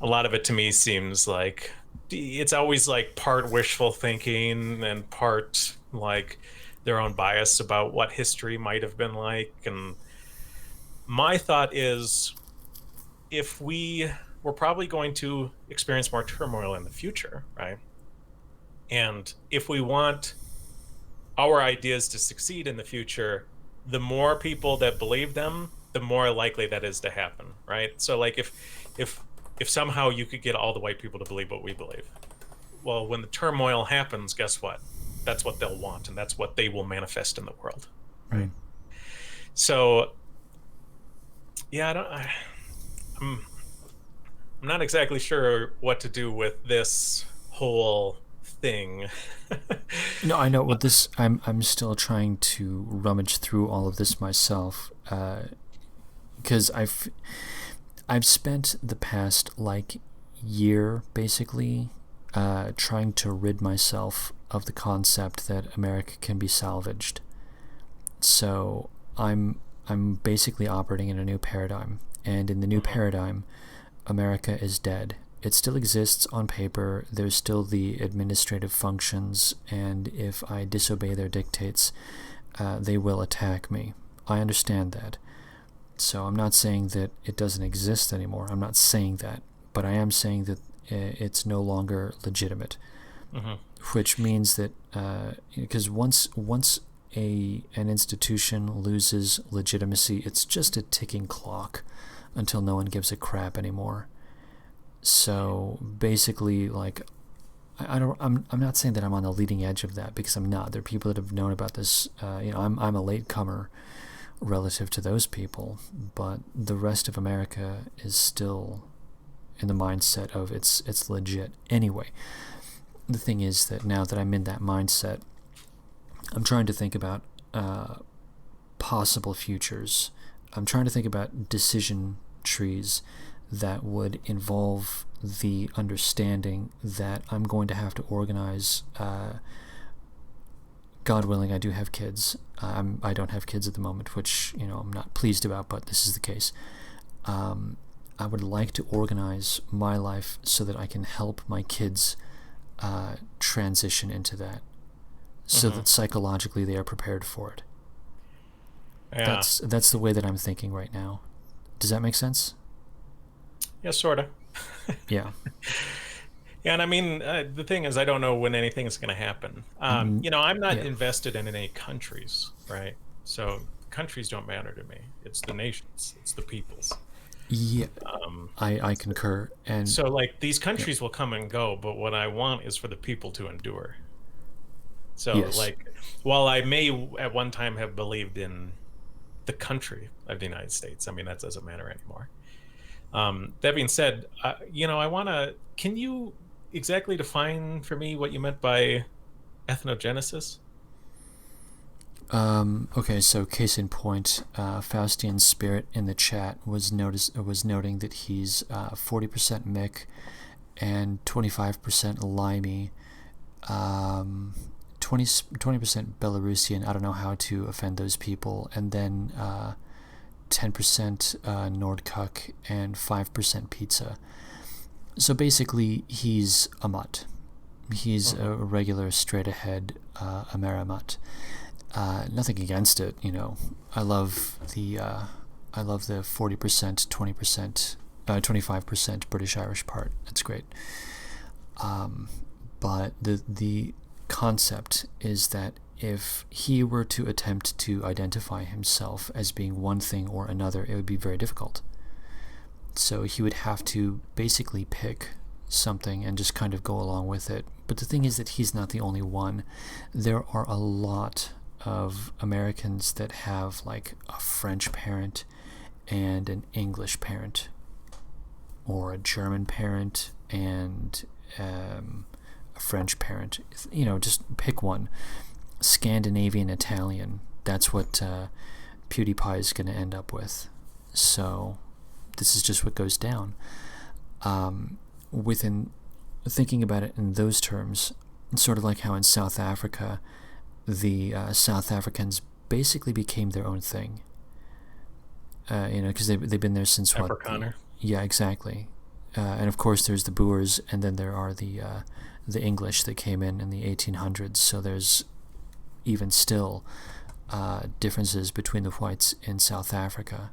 lot of it to me seems like it's always like part wishful thinking and part like their own bias about what history might have been like. And my thought is, if we're probably going to experience more turmoil in the future, right? And if we want our ideas to succeed in the future, the more people that believe them, the more likely that is to happen, right? So like if somehow you could get all the white people to believe what we believe, well, when the turmoil happens, guess what? That's what they'll want, and that's what they will manifest in the world, right? So yeah, I'm not exactly sure what to do with this whole thing. No, I know. With this, I'm still trying to rummage through all of this myself, because I've spent the past year basically trying to rid myself of the concept that America can be salvaged. So I'm basically operating in a new paradigm, and in the new paradigm, America is dead. It still exists on paper. There's still the administrative functions, and if I disobey their dictates, they will attack me. I understand that. So I'm not saying that it doesn't exist anymore. I'm not saying that. But I am saying that it's no longer legitimate. Which means that, because once an institution loses legitimacy, it's just a ticking clock until no one gives a crap anymore. So basically, I'm not saying that I'm on the leading edge of that, because I'm not. There are people that have known about this. I'm a latecomer relative to those people, but the rest of America is still in the mindset of it's legit. Anyway, the thing is that now that I'm in that mindset, I'm trying to think about possible futures. I'm trying to think about decision trees that would involve the understanding that I'm going to have to organize. God willing, I do have kids. I don't have kids at the moment, which I'm not pleased about, but this is the case. I would like to organize my life so that I can help my kids transition into that, so that psychologically they are prepared for it. Yeah. That's the way that I'm thinking right now. Does that make sense? Yeah, sort of. Yeah. Yeah, and I mean, the thing is, I don't know when anything is going to happen. I'm not invested in any countries, right? So countries don't matter to me. It's the nations. It's the peoples. Yeah, I concur. And so, these countries will come and go, but what I want is for the people to endure. So, yes. While I may at one time have believed in the country of the United States, I mean, that doesn't matter anymore. That being said, I want to... Can you exactly define for me what you meant by ethnogenesis? Okay, so case in point, Faustian Spirit in the chat was noting that he's 40% Mick and 25% Limey, 20% Belarusian. I don't know how to offend those people, and then 10% Nordkuk and 5% pizza. So basically, he's a mutt. He's a regular straight-ahead Amerimutt. Nothing against it, I love the 40%, 20%, 25% British Irish part. That's great. But the concept is that if he were to attempt to identify himself as being one thing or another, it would be very difficult. So he would have to basically pick something and just kind of go along with it. But the thing is that he's not the only one. There are a lot of Americans that have like a French parent and an English parent, or a German parent and a French parent. You know, just pick one. Scandinavian Italian. That's what PewDiePie is going to end up with. So this is just what goes down. Within thinking about it in those terms, sort of like how in South Africa, the South Africans basically became their own thing. You know, because they've been there since Afrikaner. Yeah, exactly. And of course, there's the Boers, and then there are the English that came in the 1800s. So there's even still differences between the whites in South Africa.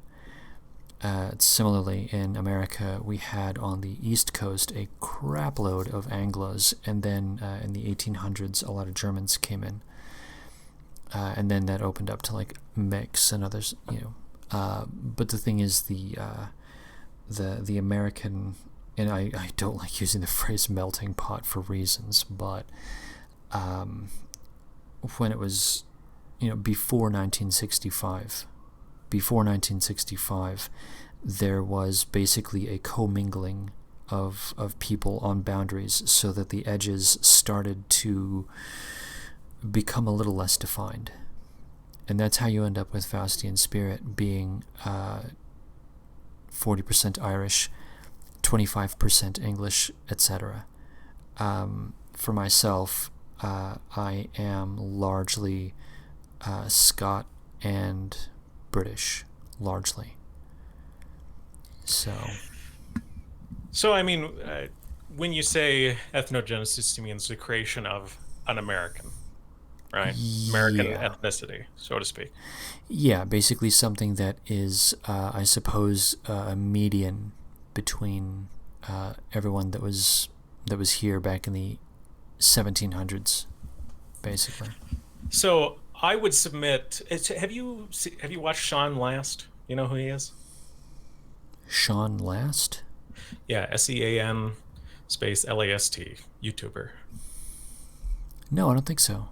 Similarly, in America, we had on the East Coast a crapload of Anglos, and then in the 1800s, a lot of Germans came in, and then that opened up to like mix and others, you know. But the thing is, the American, and I don't like using the phrase melting pot for reasons, but when it was, you know, before 1965, there was basically a commingling of people on boundaries, so that the edges started to become a little less defined. And that's how you end up with Faustian Spirit being 40% Irish, 25% English, etc. For myself, I am largely Scot and British, largely. So I mean, when you say ethnogenesis, to me, it's the creation of an American, right? American ethnicity, so to speak. Yeah, basically something that is, I suppose, a median between everyone that was here back in the 1700s, basically. So I would submit. Have you watched Sean Last? You know who he is? Sean Last? Yeah, SEAN space LAST, YouTuber. No, I don't think so.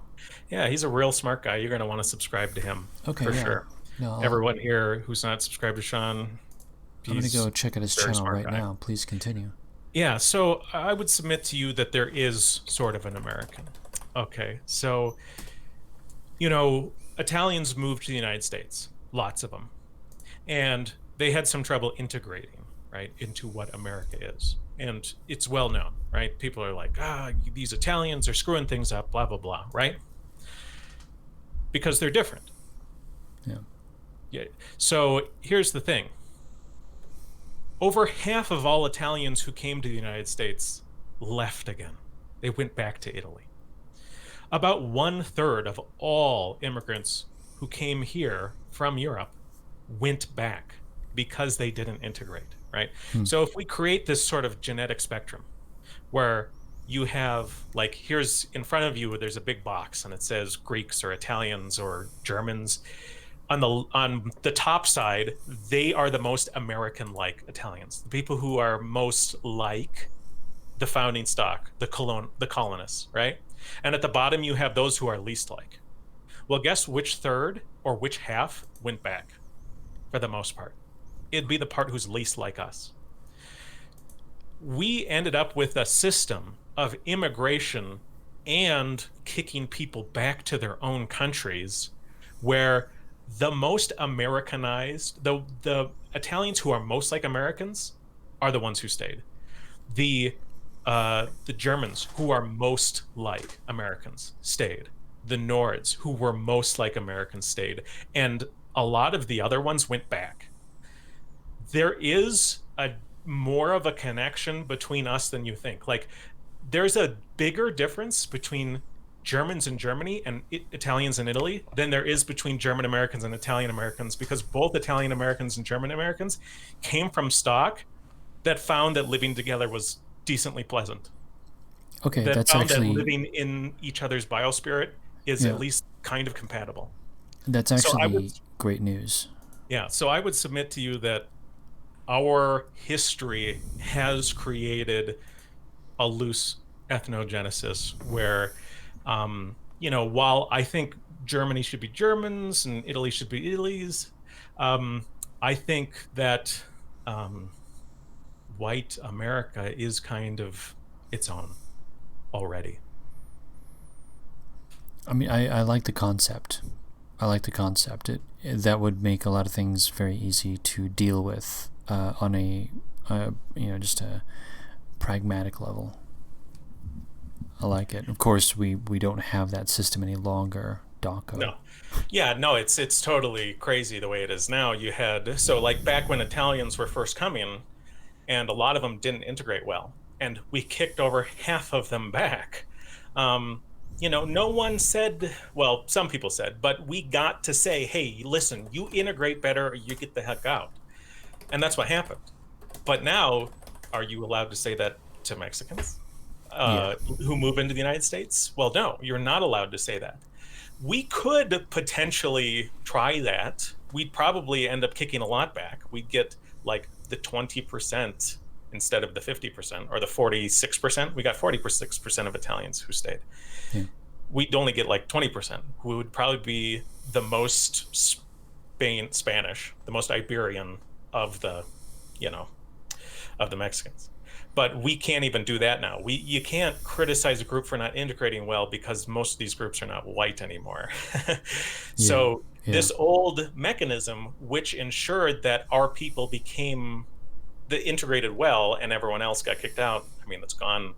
Yeah, he's a real smart guy. You're going to want to subscribe to him. Okay, for yeah. sure. No, everyone here who's not subscribed to Sean, I'm going to go check out his channel right guy. now. Please continue. Yeah, so I would submit to you that there is sort of an American. Okay, so, you know, Italians moved to the United States, lots of them, and they had some trouble integrating, right, into what America is. And it's well known, right? People are like, these Italians are screwing things up, blah, blah, blah, right? Because they're different. Yeah. So here's the thing. Over half of all Italians who came to the United States left again. They went back to Italy. About 1/3 of all immigrants who came here from Europe went back because they didn't integrate, right? So if we create this sort of genetic spectrum where you have, like, here's in front of you, there's a big box and it says Greeks or Italians or Germans. On the top side, they are the most American-like Italians, the people who are most like the founding stock, the colonists, right? And at the bottom, you have those who are least like. Well, guess which third or which half went back for the most part? It'd be the part who's least like us. We ended up with a system of immigration and kicking people back to their own countries where the most Americanized, the Italians who are most like Americans are the ones who stayed. The Germans who are most like Americans stayed. The Nords who were most like Americans stayed. And a lot of the other ones went back. There is more of a connection between us than you think. Like, there's a bigger difference between Germans in Germany and Italians in Italy than there is between German Americans and Italian Americans, because both Italian Americans and German Americans came from stock that found that living together was decently pleasant. Okay, that that's found actually that living in each other's biospirit is at least kind of compatible. That's actually great news. Yeah, so I would submit to you that our history has created a loose ethnogenesis where, you know, while I think Germany should be Germans and Italy should be Italy's. I think that white America is kind of its own already. I mean, I like the concept. I like the concept. That would make a lot of things very easy to deal with on a just a pragmatic level. I like it. Of course, we don't have that system any longer, DACA. No. Yeah, no, it's totally crazy the way it is now. You had, so like back when Italians were first coming, and a lot of them didn't integrate well, and we kicked over half of them back. No one said, well, some people said, but we got to say, hey, listen, you integrate better or you get the heck out. And that's what happened. But now, are you allowed to say that to Mexicans who move into the United States? Well, no, you're not allowed to say that. We could potentially try that. We'd probably end up kicking a lot back. We'd get like the 20% instead of the 50% or the 46%. We got 46% of Italians who stayed. Yeah. We'd only get like 20%, who would probably be the most Spanish, the most Iberian of the, of the Mexicans. But we can't even do that now. You can't criticize a group for not integrating well because most of these groups are not white anymore. So this old mechanism, which ensured that our people became integrated well and everyone else got kicked out, I mean, it's gone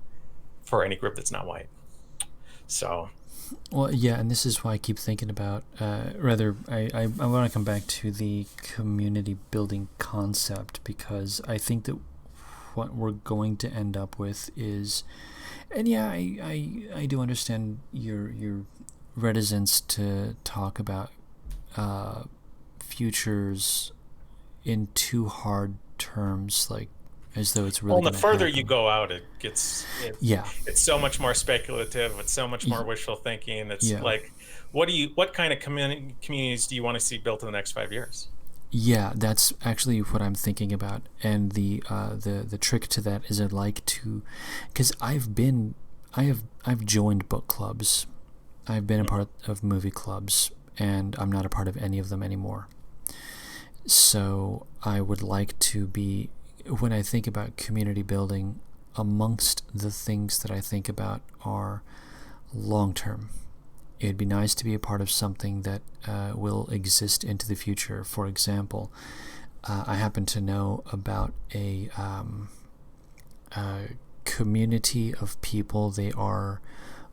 for any group that's not white. So. Well, yeah, and this is why I keep thinking about, I want to come back to the community building concept, because I think that what we're going to end up with is, and yeah, I do understand your reticence to talk about futures in too hard terms, like as though it's really. Well, the further you go out, it's so much more speculative. It's so much more wishful thinking. It's like, what kind of communities do you want to see built in the next 5 years? Yeah, that's actually what I'm thinking about, and the trick to that is I'd like to, because I've joined book clubs, I've been a part of movie clubs, and I'm not a part of any of them anymore. So I would like to be, when I think about community building, amongst the things that I think about are long term. It'd be nice to be a part of something that will exist into the future. For example, I happen to know about a community of people. They are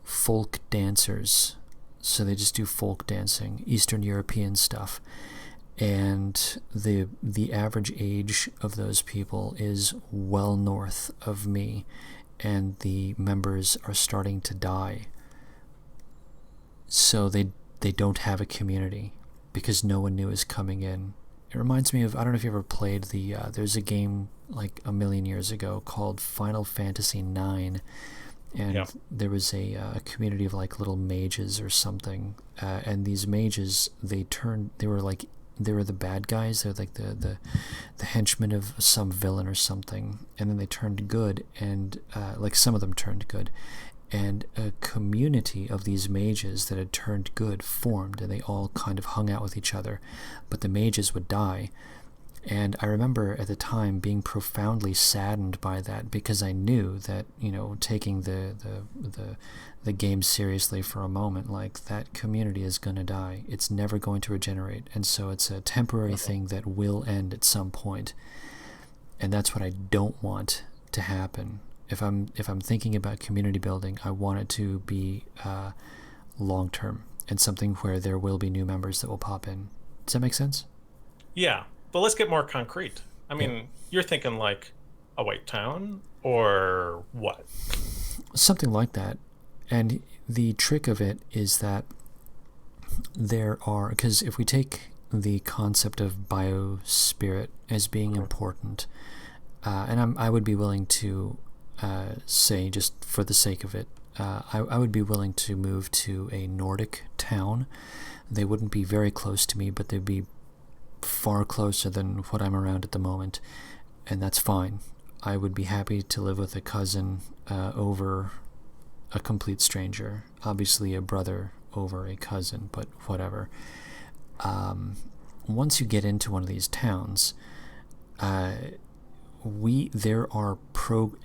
folk dancers. So they just do folk dancing, Eastern European stuff. And the average age of those people is well north of me, and the members are starting to die. So they don't have a community because no one new is coming in. It reminds me of, I don't know if you ever played there's a game like a million years ago called Final Fantasy IX, and there was a community of like little mages or something, and these mages, they were the bad guys. They're like the henchmen of some villain or something, and then they turned good, and like some of them turned good. And a community of these mages that had turned good formed, and they all kind of hung out with each other, but the mages would die. And I remember at the time being profoundly saddened by that, because I knew that, taking the game seriously for a moment, like, that community is going to die. It's never going to regenerate, and so it's a temporary thing that will end at some point. And that's what I don't want to happen. If I'm thinking about community building, I want it to be long term, and something where there will be new members that will pop in. Does that make sense? Yeah, but let's get more concrete. I mean, you're thinking like a white town or what? Something like that. And the trick of it is that there are, because if we take the concept of biospirit as being important, and I would be willing to say, just for the sake of it, I would be willing to move to a Nordic town. They wouldn't be very close to me, but they'd be far closer than what I'm around at the moment, and that's fine. I would be happy to live with a cousin over a complete stranger, obviously a brother over a cousin, but whatever. Once you get into one of these towns, there are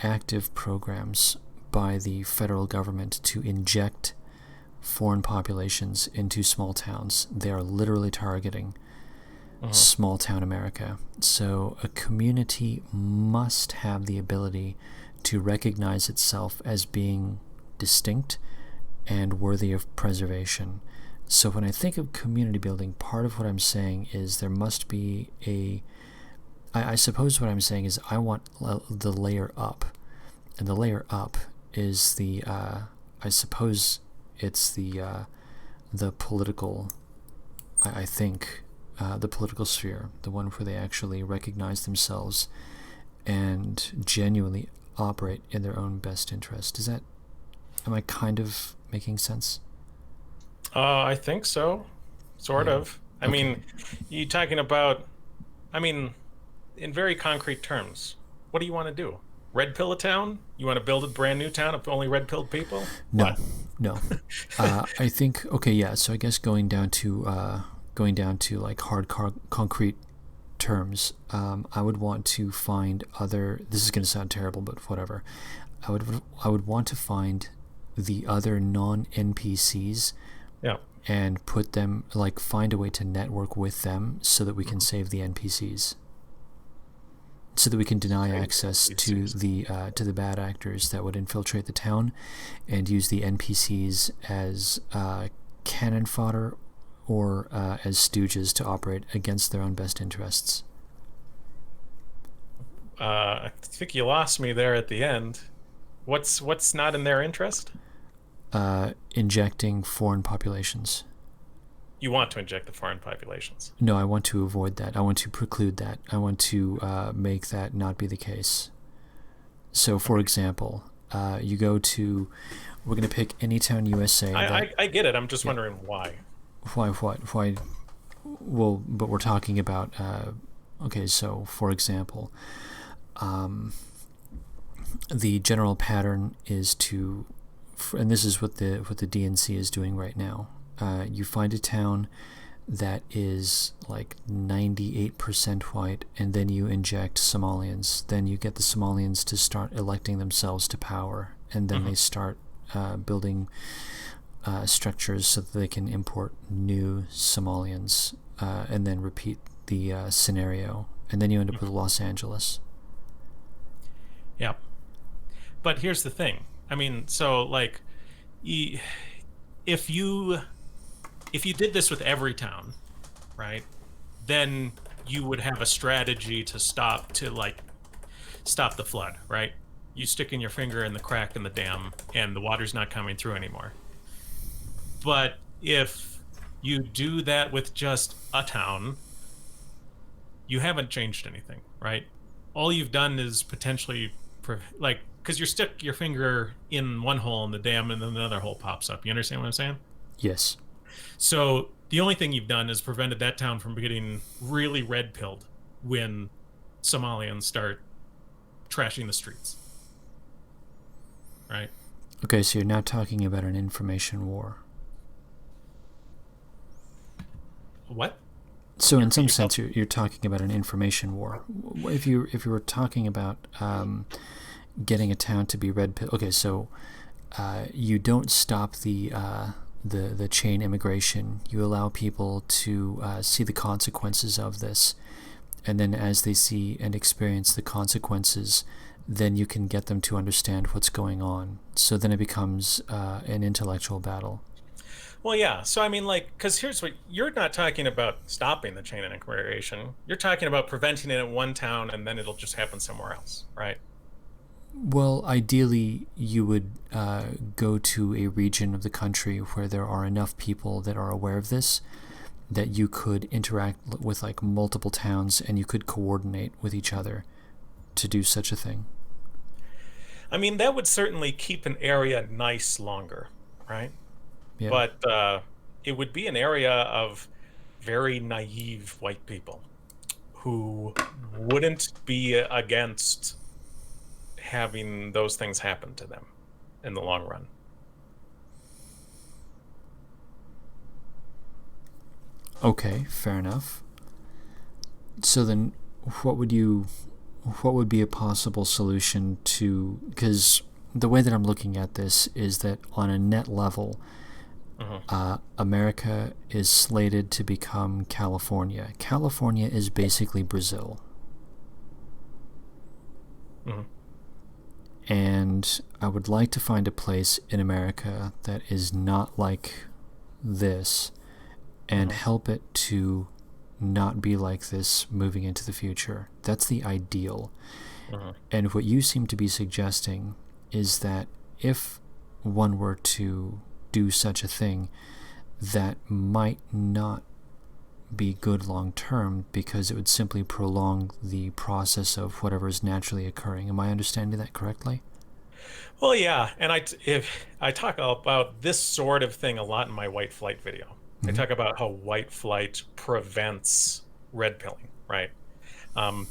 active programs by the federal government to inject foreign populations into small towns. They are literally targeting small town America. So a community must have the ability to recognize itself as being distinct and worthy of preservation. So when I think of community building, part of what I'm saying is there must be I suppose what I'm saying is I want the layer up. And the layer up is I suppose it's the political, I think, the political sphere, the one where they actually recognize themselves and genuinely operate in their own best interest. Am I kind of making sense? I think so, sort of. I mean, you talking about, in very concrete terms, what do you want to do? Red pill a town? You want to build a brand new town of only red pilled people? No. I think so I guess going down to like hard concrete terms, I would want to find other. This is going to sound terrible, but whatever. I would want to find the other non-NPCs. Yeah. And put them, like, find a way to network with them so that we can save the NPCs. So that we can deny access to the bad actors that would infiltrate the town, and use the NPCs as cannon fodder or as stooges to operate against their own best interests. I think you lost me there at the end. What's not in their interest? Injecting foreign populations. You want to inject the foreign populations? No, I want to avoid that. I want to preclude that. I want to make that not be the case. So, for example, you go to... We're going to pick any town USA. I get it. I'm just wondering why. Why? Well, but we're talking about... okay, so, for example, the general pattern is to... And this is what the DNC is doing right now. You find a town that is like 98% white, and then you inject Somalians. Then you get the Somalians to start electing themselves to power, and then they start building structures so that they can import new Somalians, and then repeat the scenario. And then you end up with Los Angeles. Yeah. But here's the thing. I mean, so like, if you did this with every town, right, then you would have a strategy to stop the flood, right? You sticking your finger in the crack in the dam and the water's not coming through anymore. But if you do that with just a town, you haven't changed anything, right? All you've done is potentially because you stick your finger in one hole in the dam and then another hole pops up. You understand what I'm saying? Yes. So the only thing you've done is prevented that town from getting really red-pilled when Somalians start trashing the streets. Right? Okay, so you're now talking about an information war. What? So in some sense, you're talking about an information war. If you were talking about getting a town to be red pill, okay, so you don't stop the chain immigration. You allow people to see the consequences of this, and then as they see and experience the consequences, then you can get them to understand what's going on. So then it becomes an intellectual battle. Well, yeah. So, I mean, because here's what... You're not talking about stopping the chain of immigration. You're talking about preventing it in one town, and then it'll just happen somewhere else, right? Well, ideally, you would go to a region of the country where there are enough people that are aware of this, that you could interact with, like, multiple towns, and you could coordinate with each other to do such a thing. I mean, that would certainly keep an area nice longer, right? Yeah. But it would be an area of very naive white people who wouldn't be against having those things happen to them in the long run. Okay, fair enough. So then, what would you, what would be a possible solution to? Because the way that I'm looking at this is that on a net level, America is slated to become California. California is basically Brazil. And I would like to find a place in America that is not like this and help it to not be like this moving into the future. That's the ideal. And what you seem to be suggesting is that if one were to do such a thing, that might not be good long term because it would simply prolong the process of whatever is naturally occurring. Am I understanding that correctly? Well, yeah, and if I talk about this sort of thing a lot in my white flight video. I talk about how white flight prevents red pilling, right?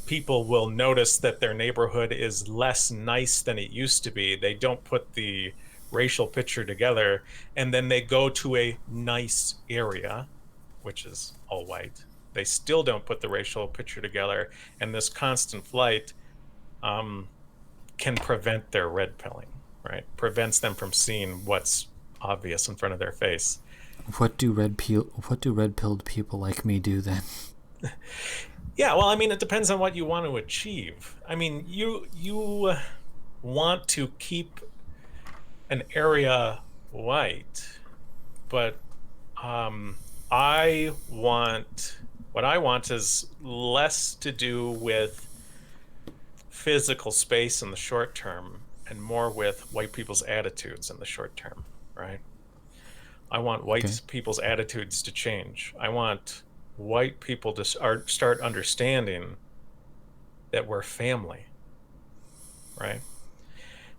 People will notice that their neighborhood is less nice than it used to be. They don't put the racial picture together, and then they go to a nice area, which is all white. They still don't put the racial picture together, and this constant flight can prevent their red pilling, right? Prevents them from seeing what's obvious in front of their face. What do red-pilled people like me do then? Yeah, well, I mean, it depends on what you want to achieve. I mean, you want to keep an area white, but I want what I want is less to do with physical space in the short term and more with white people's attitudes in the short term, right? I want white people's attitudes to change. I want white people to start understanding that we're family, right?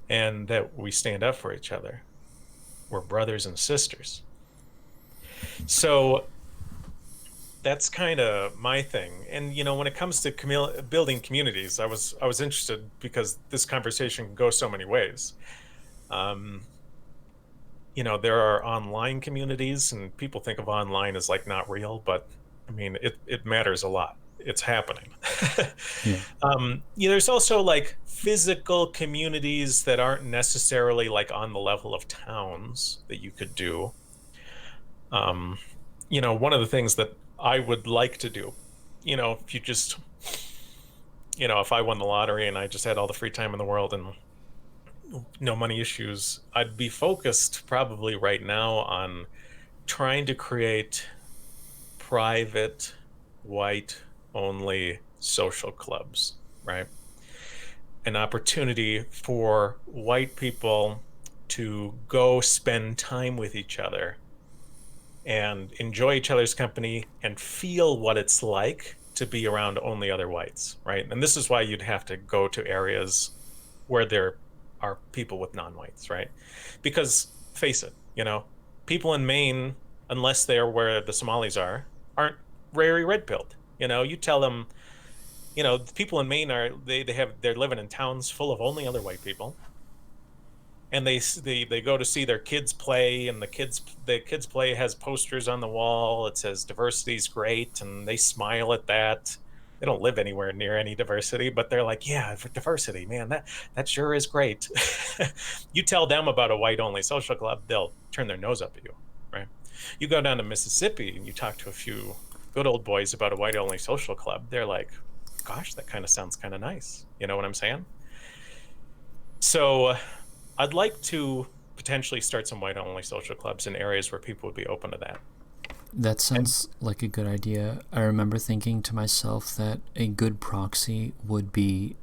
And that we stand up for each other. We're brothers and sisters. So that's kind of my thing. And you know, when it comes to building communities, I was interested because this conversation can go so many ways. You know, there are online communities, and people think of online as like not real, but I mean, it matters a lot. It's happening. There's also like physical communities that aren't necessarily like on the level of towns that you could do. You know, one of the things that I would like to do, you know, if you just, you know, if I won the lottery and I just had all the free time in the world and no money issues, I'd be focused probably right now on trying to create private white only social clubs, right? An opportunity for white people to go spend time with each other and enjoy each other's company and feel what it's like to be around only other whites, right? And this is why you'd have to go to areas where there are people with non-whites, right? Because face it, you know, people in Maine, unless they're where the Somalis are, aren't very red-pilled. You know, you tell them, you know, people in Maine are they're living in towns full of only other white people, and they go to see their kids play, and the kids play has posters on the wall. It says diversity's great, and they smile at that. They don't live anywhere near any diversity, but they're like, yeah, for diversity, man, that sure is great. You tell them about a white only social club, they'll turn their nose up at you, right? You go down to Mississippi and you talk to a few good old boys about a white only social club, they're like, gosh, that kind of sounds kind of nice. You know what I'm saying? So I'd like to potentially start some white only social clubs in areas where people would be open to that. That sounds like a good idea. I remember thinking to myself that a good proxy would be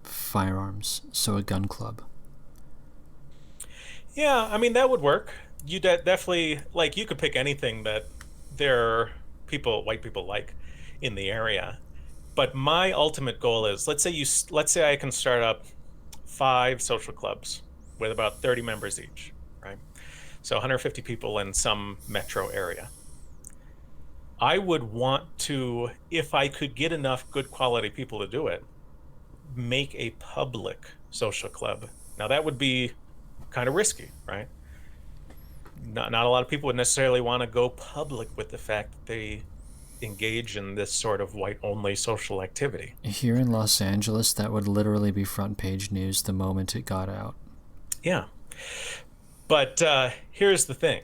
firearms, so a gun club. Yeah, I mean, that would work. You definitely, like, you could pick anything that white people like in the area. But my ultimate goal is, let's say I can start up 5 social clubs with about 30 members each, right? So 150 people in some metro area. I would want to, if I could get enough good quality people to do it, make a public social club. Now that would be kind of risky, right? not a lot of people would necessarily want to go public with the fact that they engage in this sort of white-only social activity. Here in Los Angeles, that would literally be front page news the moment it got out. Yeah. But here's the thing.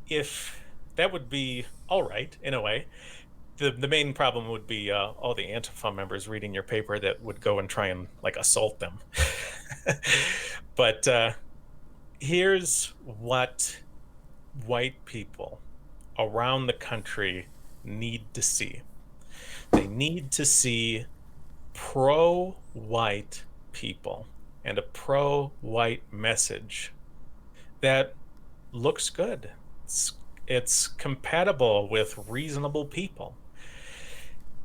If that would be all right, in a way, the main problem would be all the Antifa members reading your paper that would go and try and like assault them. But here's what white people around the country need to see. They need to see pro-white people and a pro-white message that looks good. It's compatible with reasonable people.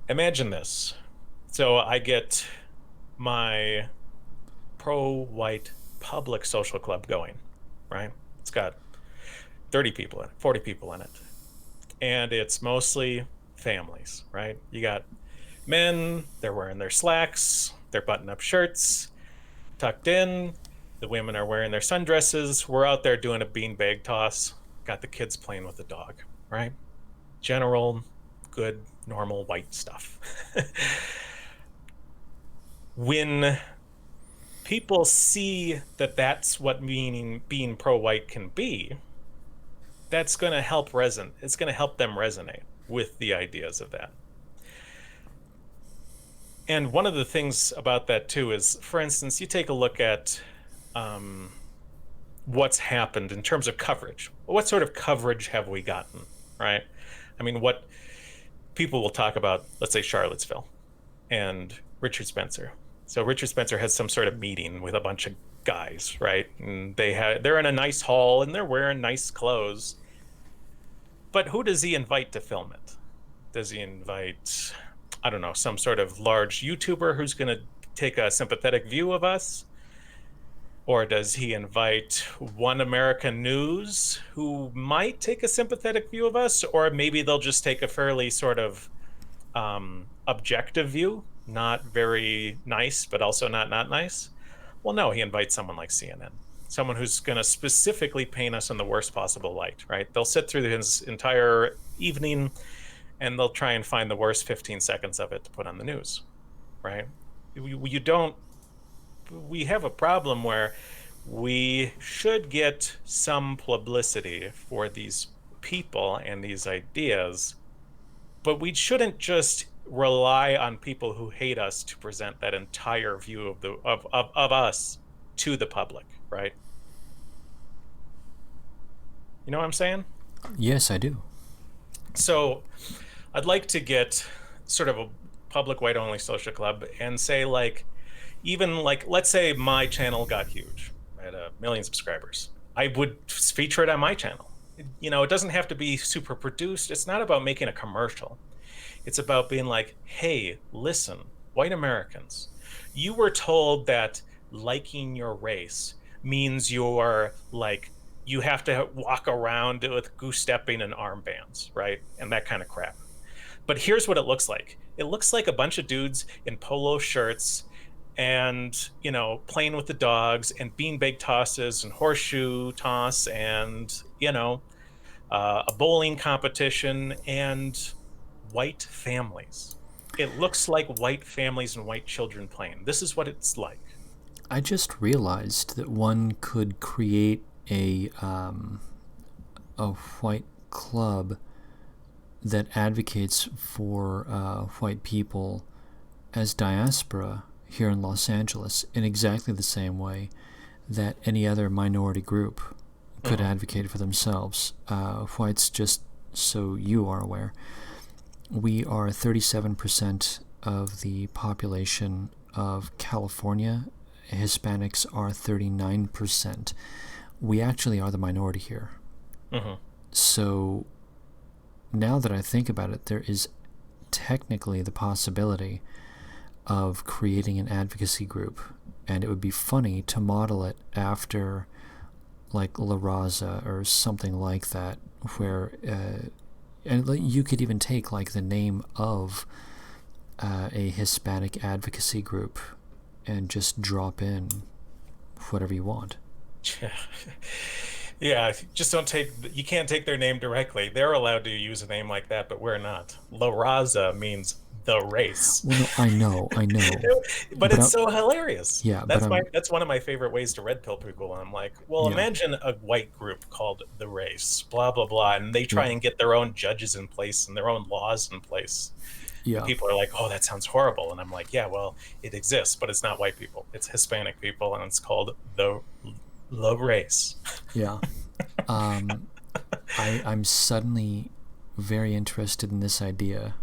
Imagine this. So I get my pro-white public social club going, right? It's got 30 people in it, 40 people in it. And it's mostly families, right? You got men, they're wearing their slacks, their button-up shirts, tucked in. The women are wearing their sundresses. We're out there doing a beanbag toss. Got the kids playing with the dog, right? General, good, normal white stuff. When people see that that's what being pro-white can be, that's going to help resonate. It's going to help them resonate with the ideas of that. And one of the things about that too is, for instance, you take a look at what's happened in terms of coverage. What sort of coverage have we gotten, right? I mean, what people will talk about, let's say Charlottesville and Richard Spencer. So Richard Spencer has some sort of meeting with a bunch of guys, right? And they're in a nice hall and they're wearing nice clothes. But who does he invite to film it? Does he invite, I don't know, some sort of large YouTuber who's going to take a sympathetic view of us? Or does he invite One American News, who might take a sympathetic view of us? Or maybe they'll just take a fairly sort of objective view, not very nice, but also not nice? Well, no, he invites someone like CNN, someone who's going to specifically paint us in the worst possible light, right? They'll sit through his entire evening and they'll try and find the worst 15 seconds of it to put on the news, right? We have a problem where we should get some publicity for these people and these ideas, but we shouldn't just rely on people who hate us to present that entire view of us to the public, right? You know what I'm saying? Yes, I do. So I'd like to get sort of a public white-only social club and say, like, even like, let's say my channel got huge. I had 1 million subscribers. I would feature it on my channel. You know, it doesn't have to be super produced. It's not about making a commercial. It's about being like, hey, listen, white Americans, you were told that liking your race means you're like, you have to walk around with goose-stepping and armbands, right? And that kind of crap. But here's what it looks like. It looks like a bunch of dudes in polo shirts and, you know, playing with the dogs and beanbag tosses and horseshoe toss and, you know, a bowling competition and white families. It looks like white families and white children playing. This is what it's like. I just realized that one could create a white club that advocates for white people as diaspora here in Los Angeles in exactly the same way that any other minority group could advocate for themselves. Whites, just so you are aware, we are 37% of the population of California. Hispanics are 39%. We actually are the minority here. So now that I think about it, there is technically the possibility of creating an advocacy group, and it would be funny to model it after like La Raza or something like that, where and you could even take like the name of a Hispanic advocacy group and just drop in whatever you want. Yeah, just don't take, you can't take their name directly. They're allowed to use a name like that, but we're not. La Raza means the race. Well, no, I know, But but it's so hilarious. yeah, but That's one of my favorite ways to red pill people. I'm like, well, yeah, imagine a white group called the race, blah blah blah, and they try yeah, and get their own judges in place and their own laws in place. And yeah, people are like, oh, that sounds horrible. And I'm like, yeah, well, it exists, but it's not white people. It's Hispanic people, and it's called the race. yeah. Um, I'm suddenly very interested in this idea,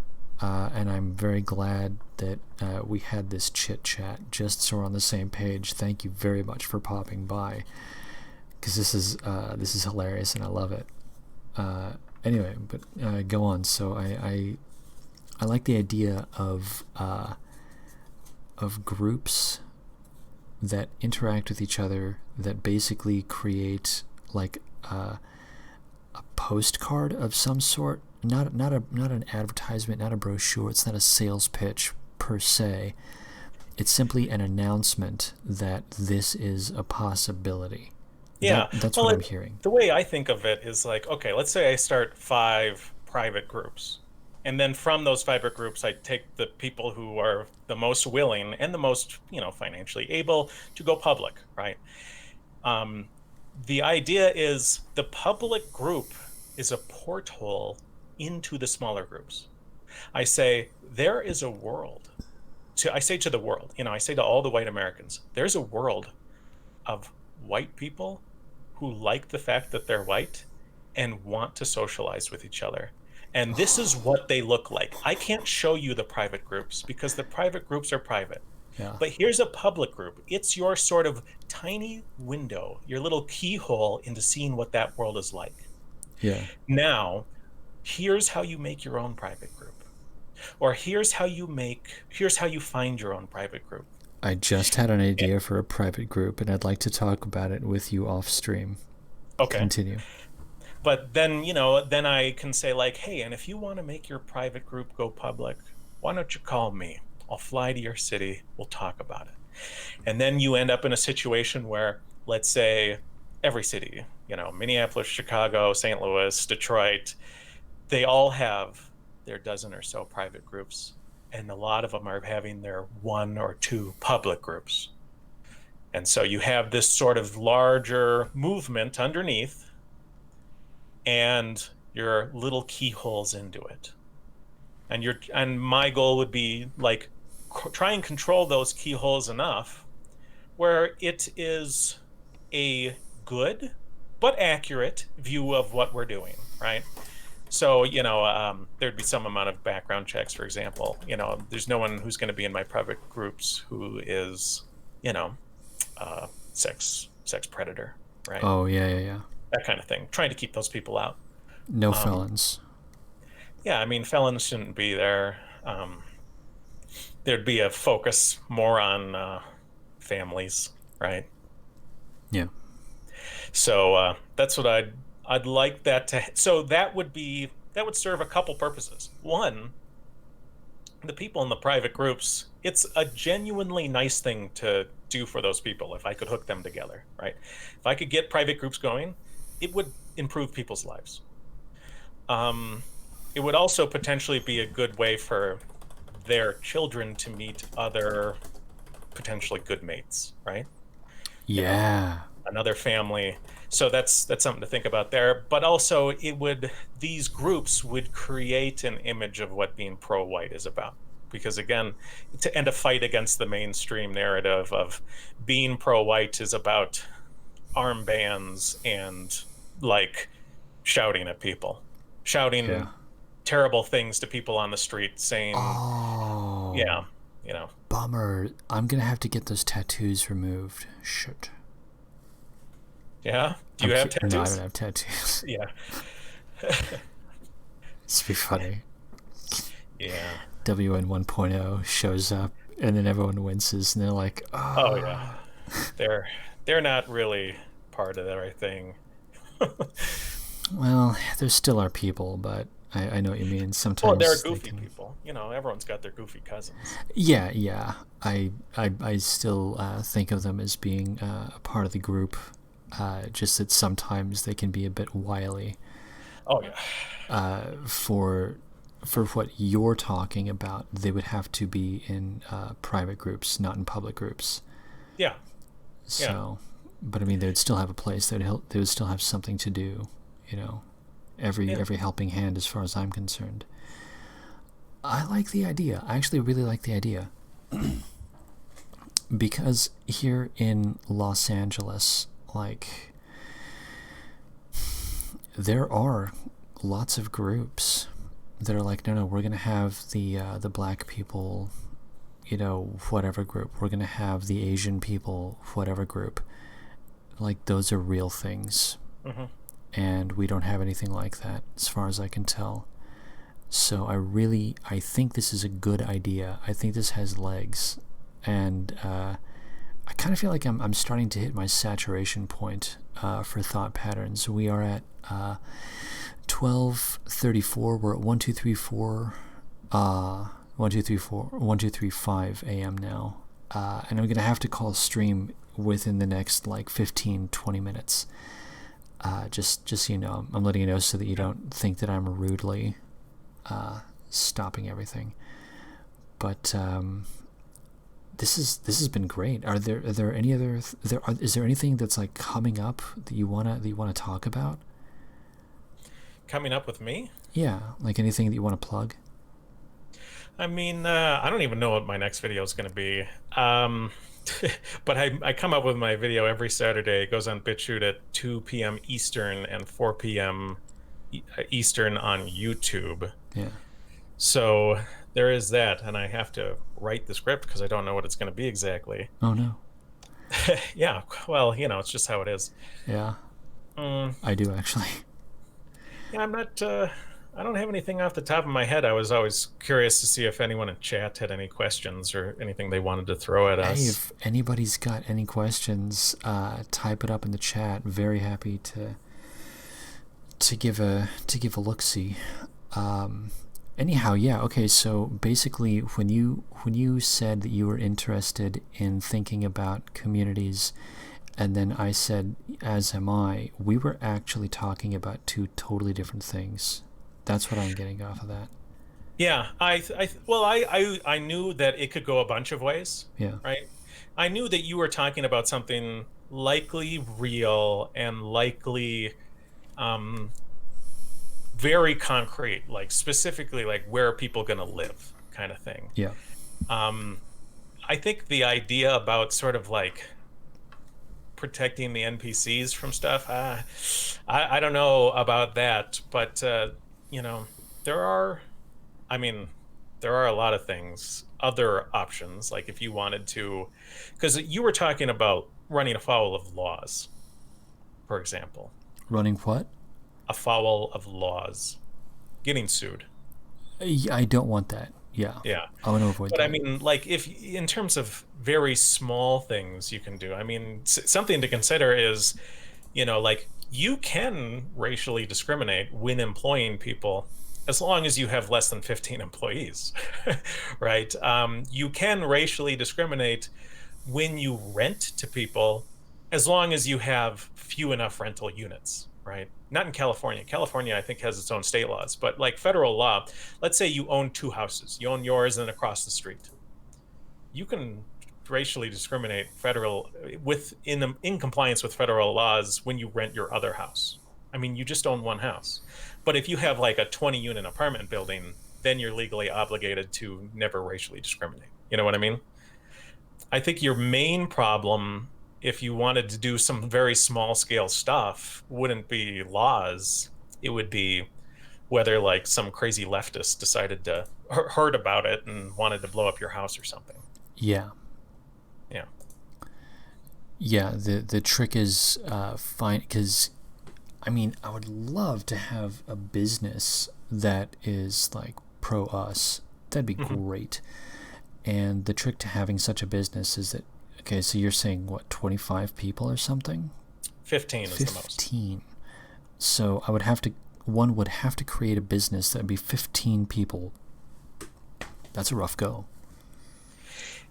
and I'm very glad that we had this chit chat just so we're on the same page. Thank you very much for popping by, because this is hilarious and I love it. Anyway, but go on. So I like the idea of groups that interact with each other that basically create like a postcard of some sort. Not an advertisement, not a brochure. It's not a sales pitch per se. It's simply an announcement that this is a possibility. Yeah, That's well, what I'm hearing. the way I think of it is like, okay, let's say I start 5 private groups. And then from those 5 groups, I take the people who are the most willing and the most, financially able to go public, right? Um, the idea is the public group is a porthole into the smaller groups. I say there is a world I say to the world, I say to all the white Americans, there's a world of white people who like the fact that they're white and want to socialize with each other. And this is what they look like. I can't show you the private groups because the private groups are private. Yeah. But here's a public group. It's your sort of tiny window, your little keyhole into seeing what that world is like. Yeah. Now, here's how you make your own private group. Or here's how you find your own private group. I just had an idea for a private group, and I'd like to talk about it with you off stream. Okay. Continue. But then, then I can say like, hey, and if you want to make your private group go public, why don't you call me? I'll fly to your city. We'll talk about it. And then you end up in a situation where, let's say, every city, Minneapolis, Chicago, St. Louis, Detroit, they all have their dozen or so private groups. And a lot of them are having their 1 or 2 public groups. And so you have this sort of larger movement underneath and your little keyholes into it. And my goal would be like try and control those keyholes enough where it is a good but accurate view of what we're doing, right? So, there'd be some amount of background checks, for example. There's no one who's going to be in my private groups who is, sex predator, right? Oh, yeah. That kind of thing. Trying to keep those people out. No felons. Yeah, felons shouldn't be there. There'd be a focus more on families, right? Yeah. So that's what I'd like that to. So that would serve a couple purposes. One, the people in the private groups, it's a genuinely nice thing to do for those people if I could hook them together, right? If I could get private groups going, it would improve people's lives. It would also potentially be a good way for their children to meet other potentially good mates, right? Yeah. Another family. So that's something to think about there. But also these groups would create an image of what being pro-white is about. Because again, to end a fight against the mainstream narrative of being pro-white is about armbands and like shouting at people, shouting terrible things to people on the street, saying, bummer. I'm gonna have to get those tattoos removed. Shit. Yeah? Do you have tattoos? No, I don't have tattoos. Yeah. This would be funny. Yeah. WN 1.0 shows up, and then everyone winces, and they're like, oh yeah. They're not really part of everything. Well, there still are people, but I know what you mean. Sometimes. Well, they're goofy people. Everyone's got their goofy cousins. Yeah. I still think of them as being a part of the group. Just that sometimes they can be a bit wily. Oh yeah. For what you're talking about, they would have to be in private groups, not in public groups. Yeah. So, but I mean, they would still have a place. They would still have something to do. Every helping hand, as far as I'm concerned. I like the idea. I actually really like the idea. Because here in Los Angeles, like, there are lots of groups that are like, no, we're gonna have the black people, whatever group. We're gonna have the Asian people, whatever group. Like, those are real things. Mm-hmm. And we don't have anything like that, as far as I can tell. So I think this is a good idea. I think this has legs, and I kind of feel like I'm starting to hit my saturation point for thought patterns. We are at 12:34. We're at 1235 a.m. now, and I'm gonna have to call stream within the next like 15-20 minutes. Just so you know, I'm letting you know so that you don't think that I'm rudely stopping everything. But this has been great. Are there any other is there anything that's like coming up that you wanna talk about? Coming up with me? Yeah, like anything that you want to plug? I mean, I don't even know what my next video is going to be. But I come up with my video every Saturday. It goes on BitChute at 2 p.m. Eastern and 4 p.m. Eastern on YouTube. Yeah. So there is that, and I have to write the script because I don't know what it's going to be exactly. Oh no. Yeah, well, it's just how it is. Yeah. I do actually. Yeah, I'm not. I don't have anything off the top of my head. I was always curious to see if anyone in chat had any questions or anything they wanted to throw at us. Hey, if anybody's got any questions, type it up in the chat. Very happy to give a look-see. Anyhow, yeah, okay, so basically when you said that you were interested in thinking about communities, and then I said, as am I, we were actually talking about two totally different things. That's what I'm getting off of that. Yeah, I knew that it could go a bunch of ways. Yeah. Right? I knew that you were talking about something likely real and likely very concrete, like specifically like where are people going to live kind of thing. Yeah. I think the idea about sort of like protecting the NPCs from stuff, I don't know about that, but there are a lot of things, other options, like if you wanted to, because you were talking about running afoul of laws, for example. Running what? Afoul of laws, getting sued. I don't want that. Yeah. I want to avoid that. But I mean, like, if in terms of very small things you can do, I mean, something to consider is, like, you can racially discriminate when employing people as long as you have less than 15 employees, right? You can racially discriminate when you rent to people as long as you have few enough rental units, right? Not in California. California, I think, has its own state laws, but like federal law, let's say you own two houses. You own yours and across the street. You can racially discriminate in compliance with federal laws when you rent your other house. I mean, you just own one house. But if you have like a 20-unit apartment building, then you're legally obligated to never racially discriminate. You know what I mean? I think your main problem, if you wanted to do some very small scale stuff, wouldn't be laws. It would be whether like some crazy leftist decided to heard about it and wanted to blow up your house or something. Yeah. Yeah, the trick is fine, because I mean, I would love to have a business that is like pro us. That'd be great. And the trick to having such a business is that, okay, so you're saying what, 25 people or something? 15 is the most. 15. So one would have to create a business that would be 15 people. That's a rough go.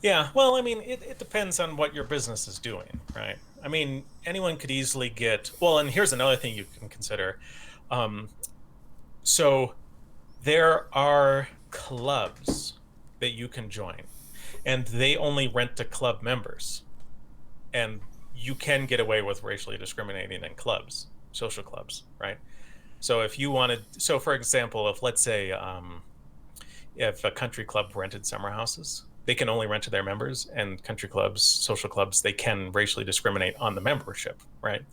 Yeah, well, I mean, it depends on what your business is doing, right? I mean, anyone could easily get, well, and here's another thing you can consider. Um, so there are clubs that you can join, and they only rent to club members. And you can get away with racially discriminating in clubs, social clubs, right? So if you wanted, so for example, if let's say if a country club rented summer houses, they can only rent to their members, and country clubs, social clubs, they can racially discriminate on the membership, right?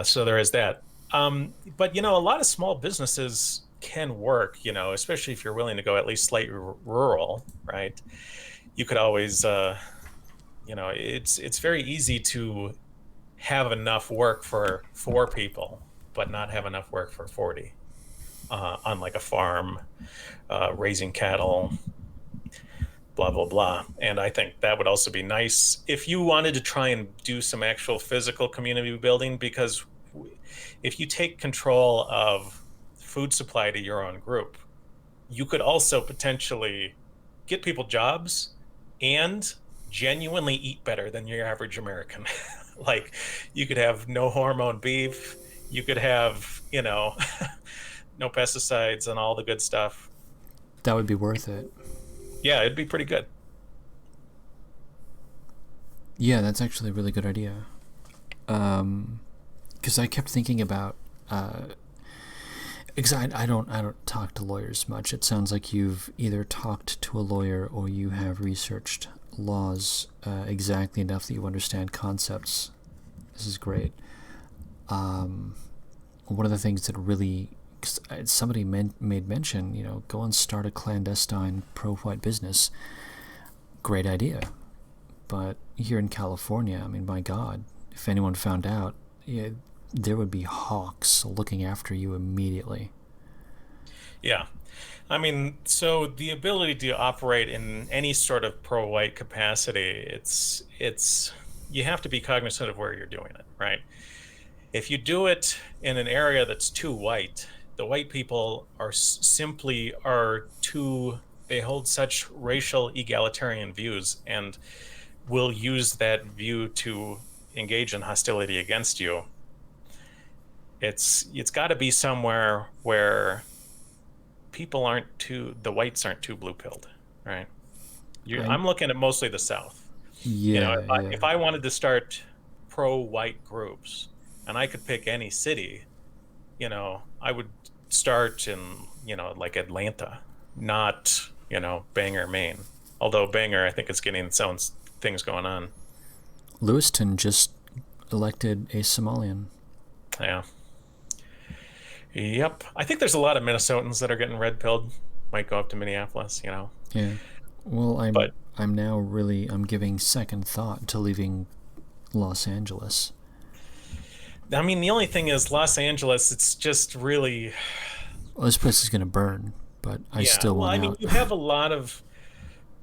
So there is that. But a lot of small businesses can work, especially if you're willing to go at least slightly rural, right? You could always, it's very easy to have enough work for 4 people, but not have enough work for 40 on like a farm, raising cattle, blah, blah, blah. And I think that would also be nice if you wanted to try and do some actual physical community building, because if you take control of food supply to your own group, you could also potentially get people jobs and genuinely eat better than your average American. Like you could have no hormone beef, you could have, no pesticides and all the good stuff. That would be worth it. Yeah, it'd be pretty good. Yeah, that's actually a really good idea. Because I kept thinking about, because I don't talk to lawyers much. It sounds like you've either talked to a lawyer or you have researched laws exactly enough that you understand concepts. This is great. One of the things that really, somebody made mention, go and start a clandestine pro-white business. Great idea. But here in California, I mean, my God, if anyone found out, there would be hawks looking after you immediately. Yeah. I mean, so the ability to operate in any sort of pro-white capacity, it's you have to be cognizant of where you're doing it, right? If you do it in an area that's too white, the white people they hold such racial egalitarian views and will use that view to engage in hostility against you. It's got to be somewhere where the whites aren't too blue-pilled, right? I'm looking at mostly the South. Yeah, if I wanted to start pro-white groups and I could pick any city, I would start in, like Atlanta, not, Bangor, Maine. Although Bangor, I think, is getting its own things going on. Lewiston just elected a Somalian. Yeah. Yep. I think there's a lot of Minnesotans that are getting red-pilled. Might go up to Minneapolis, Yeah. Well, I'm giving second thought to leaving Los Angeles. I mean, the only thing is Los Angeles, it's just really... Well, this place is going to burn, but I still want out. I mean, you have a lot of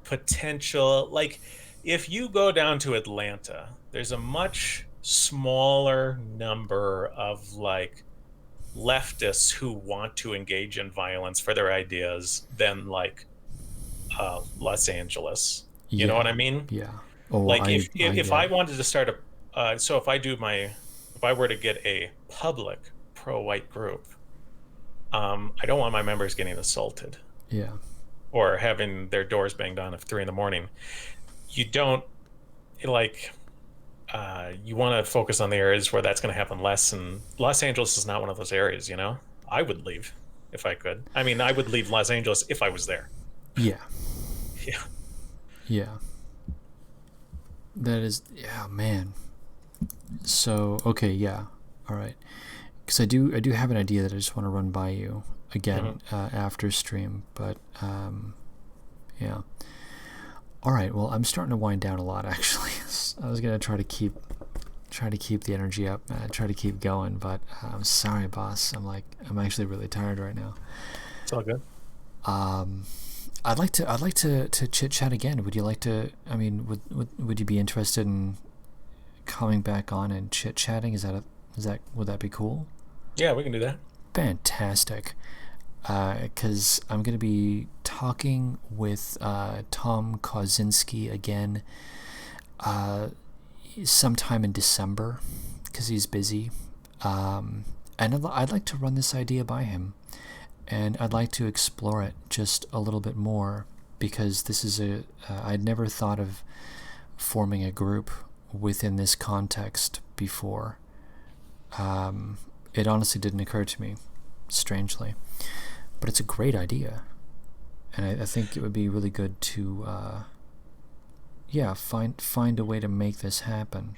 potential. Like, if you go down to Atlanta, there's a much smaller number of, like, leftists who want to engage in violence for their ideas than, like, Los Angeles. You know what I mean? Yeah. Oh, like, if I wanted to start if I were to get a public pro-white group, I don't want my members getting assaulted. Yeah. Or having their doors banged on at 3 a.m. You don't you want to focus on the areas where that's going to happen less. And Los Angeles is not one of those areas, I would leave if I could. I mean, I would leave Los Angeles if I was there. Yeah. Yeah. Yeah. That is, yeah, man. So, okay, yeah. All right. Because I do have an idea that I just want to run by you again after stream, but yeah. All right. Well, I'm starting to wind down a lot, actually. I was gonna try to keep the energy up, try to keep going, but I'm sorry, boss. I'm actually really tired right now. It's all good. I'd like to chit chat again. Would you like to? I mean, would you be interested in coming back on and chit chatting? Would that be cool? Yeah, we can do that. Fantastic. Because I'm going to be talking with Tom Kozinski again. sometime in December, because he's busy. And I'd like to run this idea by him, and I'd like to explore it just a little bit more, because this is I'd never thought of forming a group within this context before. It honestly didn't occur to me, strangely, but it's a great idea, and I think it would be really good to find a way to make this happen.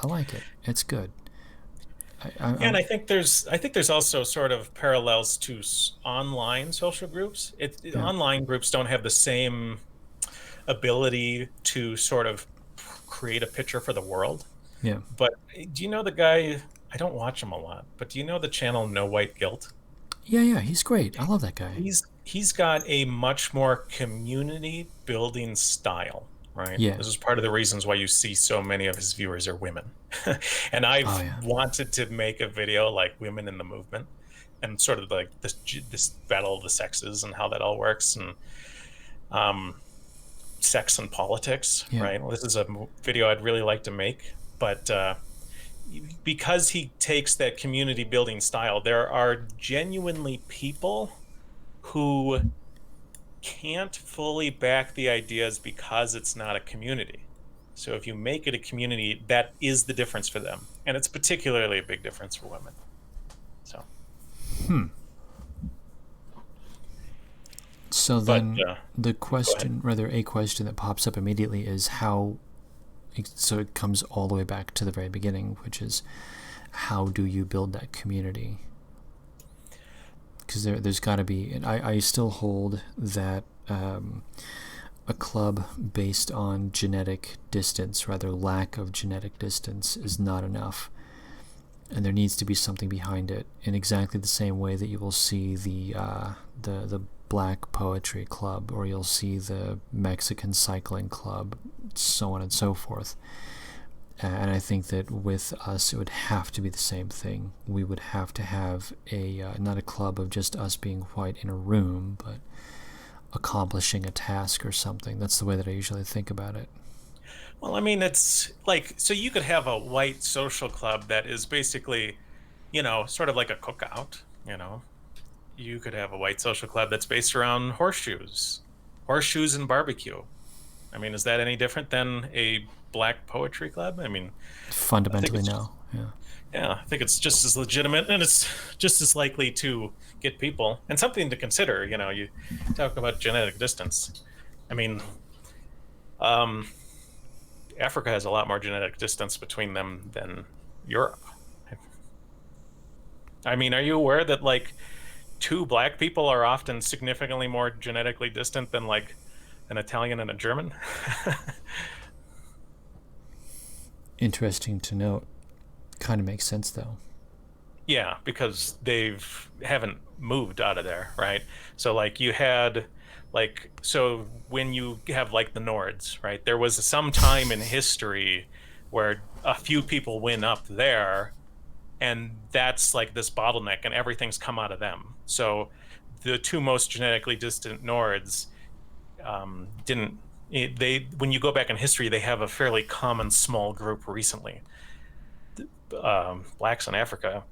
I like it. It's good. And I think there's also sort of parallels to online social groups. Online groups don't have the same ability to sort of create a picture for the world. Yeah. But do you know the guy? I don't watch him a lot, but do you know the channel No White Guilt? Yeah, he's great. I love that guy. He's got a much more community building style, right? Yeah. This is part of the reasons why you see so many of his viewers are women. And I've wanted to make a video like women in the movement, and sort of like this battle of the sexes and how that all works, and sex and politics, right? Well, this is a video I'd really like to make, but because he takes that community building style, there are genuinely people who can't fully back the ideas because it's not a community. So if you make it a community, that is the difference for them, and it's particularly a big difference for women. So so then the question, rather a question that pops up immediately, is how, so it comes all the way back to the very beginning, which is, how do you build that community? Because there's got to be, and I still hold that a club based on genetic distance, rather lack of genetic distance, is not enough, and there needs to be something behind it, in exactly the same way that you will see the Black Poetry Club, or you'll see the Mexican Cycling Club, so on and so forth. And I think that with us, it would have to be the same thing. We would have to have not a club of just us being white in a room, but accomplishing a task or something. That's the way that I usually think about it. Well, I mean, it's like, so you could have a white social club that is basically, sort of like a cookout, You could have a white social club that's based around horseshoes and barbecue. I mean, is that any different than a Black Poetry Club? I mean, fundamentally, no. Yeah, I think it's just as legitimate, and it's just as likely to get people, and something to consider. You talk about genetic distance. I mean, Africa has a lot more genetic distance between them than Europe. I mean, are you aware that like two black people are often significantly more genetically distant than like an Italian and a German? Interesting to note. Kind of makes sense, though. Yeah, because haven't moved out of there, right? So like you had so when you have like the Nords, right? There was some time in history where a few people went up there, and that's like this bottleneck, and everything's come out of them. So the two most genetically distant Nords when you go back in history, they have a fairly common small group recently. Blacks in Africa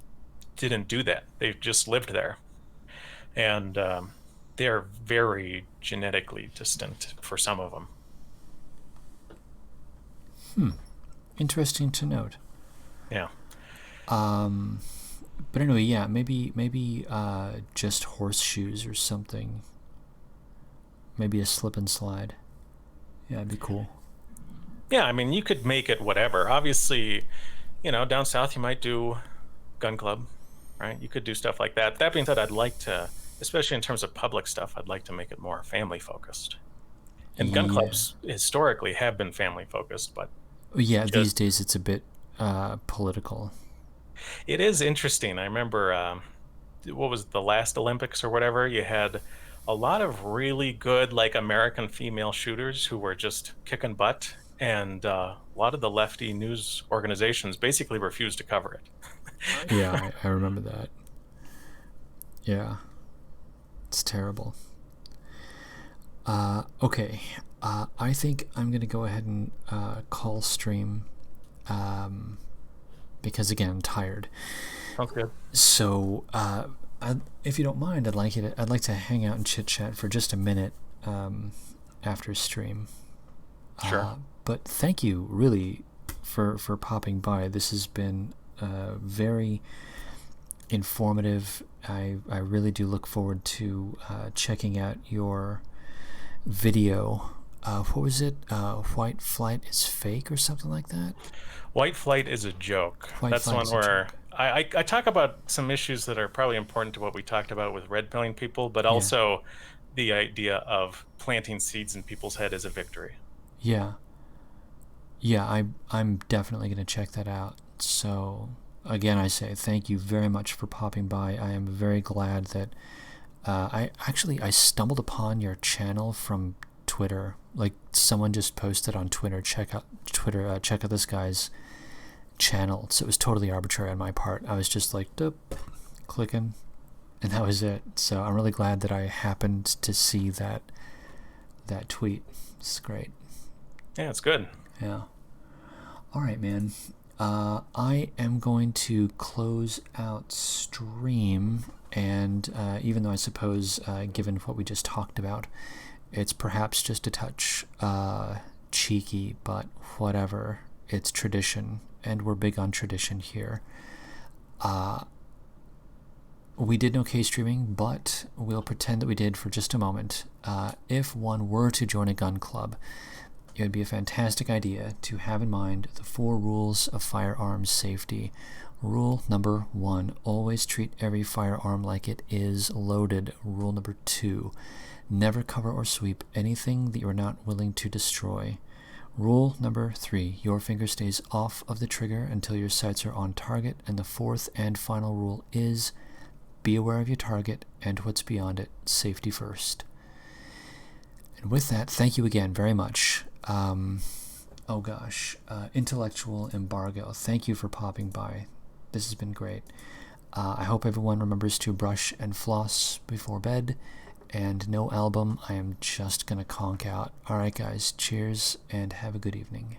didn't do that. They just lived there, and they're very genetically distant for some of them. Interesting to note. Yeah. But anyway, yeah, maybe just horseshoes or something. Maybe a slip and slide. Yeah, it'd be cool. Yeah, I mean, you could make it whatever. Obviously, down south you might do gun club, right? You could do stuff like that. That being said, I'd like to, especially in terms of public stuff, I'd like to make it more family focused. And gun clubs historically have been family focused, but these days it's a bit political. It is interesting. I remember what was the last Olympics or whatever, you had a lot of really good like American female shooters who were just kicking butt, and a lot of the lefty news organizations basically refused to cover it. Yeah, I remember that. Yeah, it's terrible. Okay, I think I'm gonna go ahead and call stream because again, I'm tired. Sounds good. So, if you don't mind, I'd like to hang out and chit chat for just a minute after stream. Sure. But thank you, really, for popping by. This has been very informative. I really do look forward to checking out your video. What was it? White flight is fake or something like that? White flight is a joke. White That's flight one is a where joke. I talk about some issues that are probably important to what we talked about with red pilling people, but also the idea of planting seeds in people's head as a victory. Yeah. I'm definitely going to check that out. So again, I say thank you very much for popping by. I am very glad that I stumbled upon your channel from Twitter. Like, someone just posted on Twitter, check out this guy's channel. So it was totally arbitrary on my part. I was just like clicking, and that was it. So I'm really glad that I happened to see that tweet. It's great. Yeah, it's good. Yeah. All right, man. I am going to close out stream, and even though I suppose, given what we just talked about, it's perhaps just a touch cheeky, but whatever. It's tradition, and we're big on tradition here. We did no K-streaming, but we'll pretend that we did for just a moment. If one were to join a gun club, it would be a fantastic idea to have in mind the 4 rules of firearms safety. Rule number 1, always treat every firearm like it is loaded. Rule number 2, never cover or sweep anything that you are not willing to destroy. Rule number 3, your finger stays off of the trigger until your sights are on target. And the 4th and final rule is be aware of your target and what's beyond it. Safety first. And with that, thank you again very much. Intellectual Embargo, thank you for popping by. This has been great. I hope everyone remembers to brush and floss before bed, and no album. I am just gonna conk out. Alright guys, cheers and have a good evening.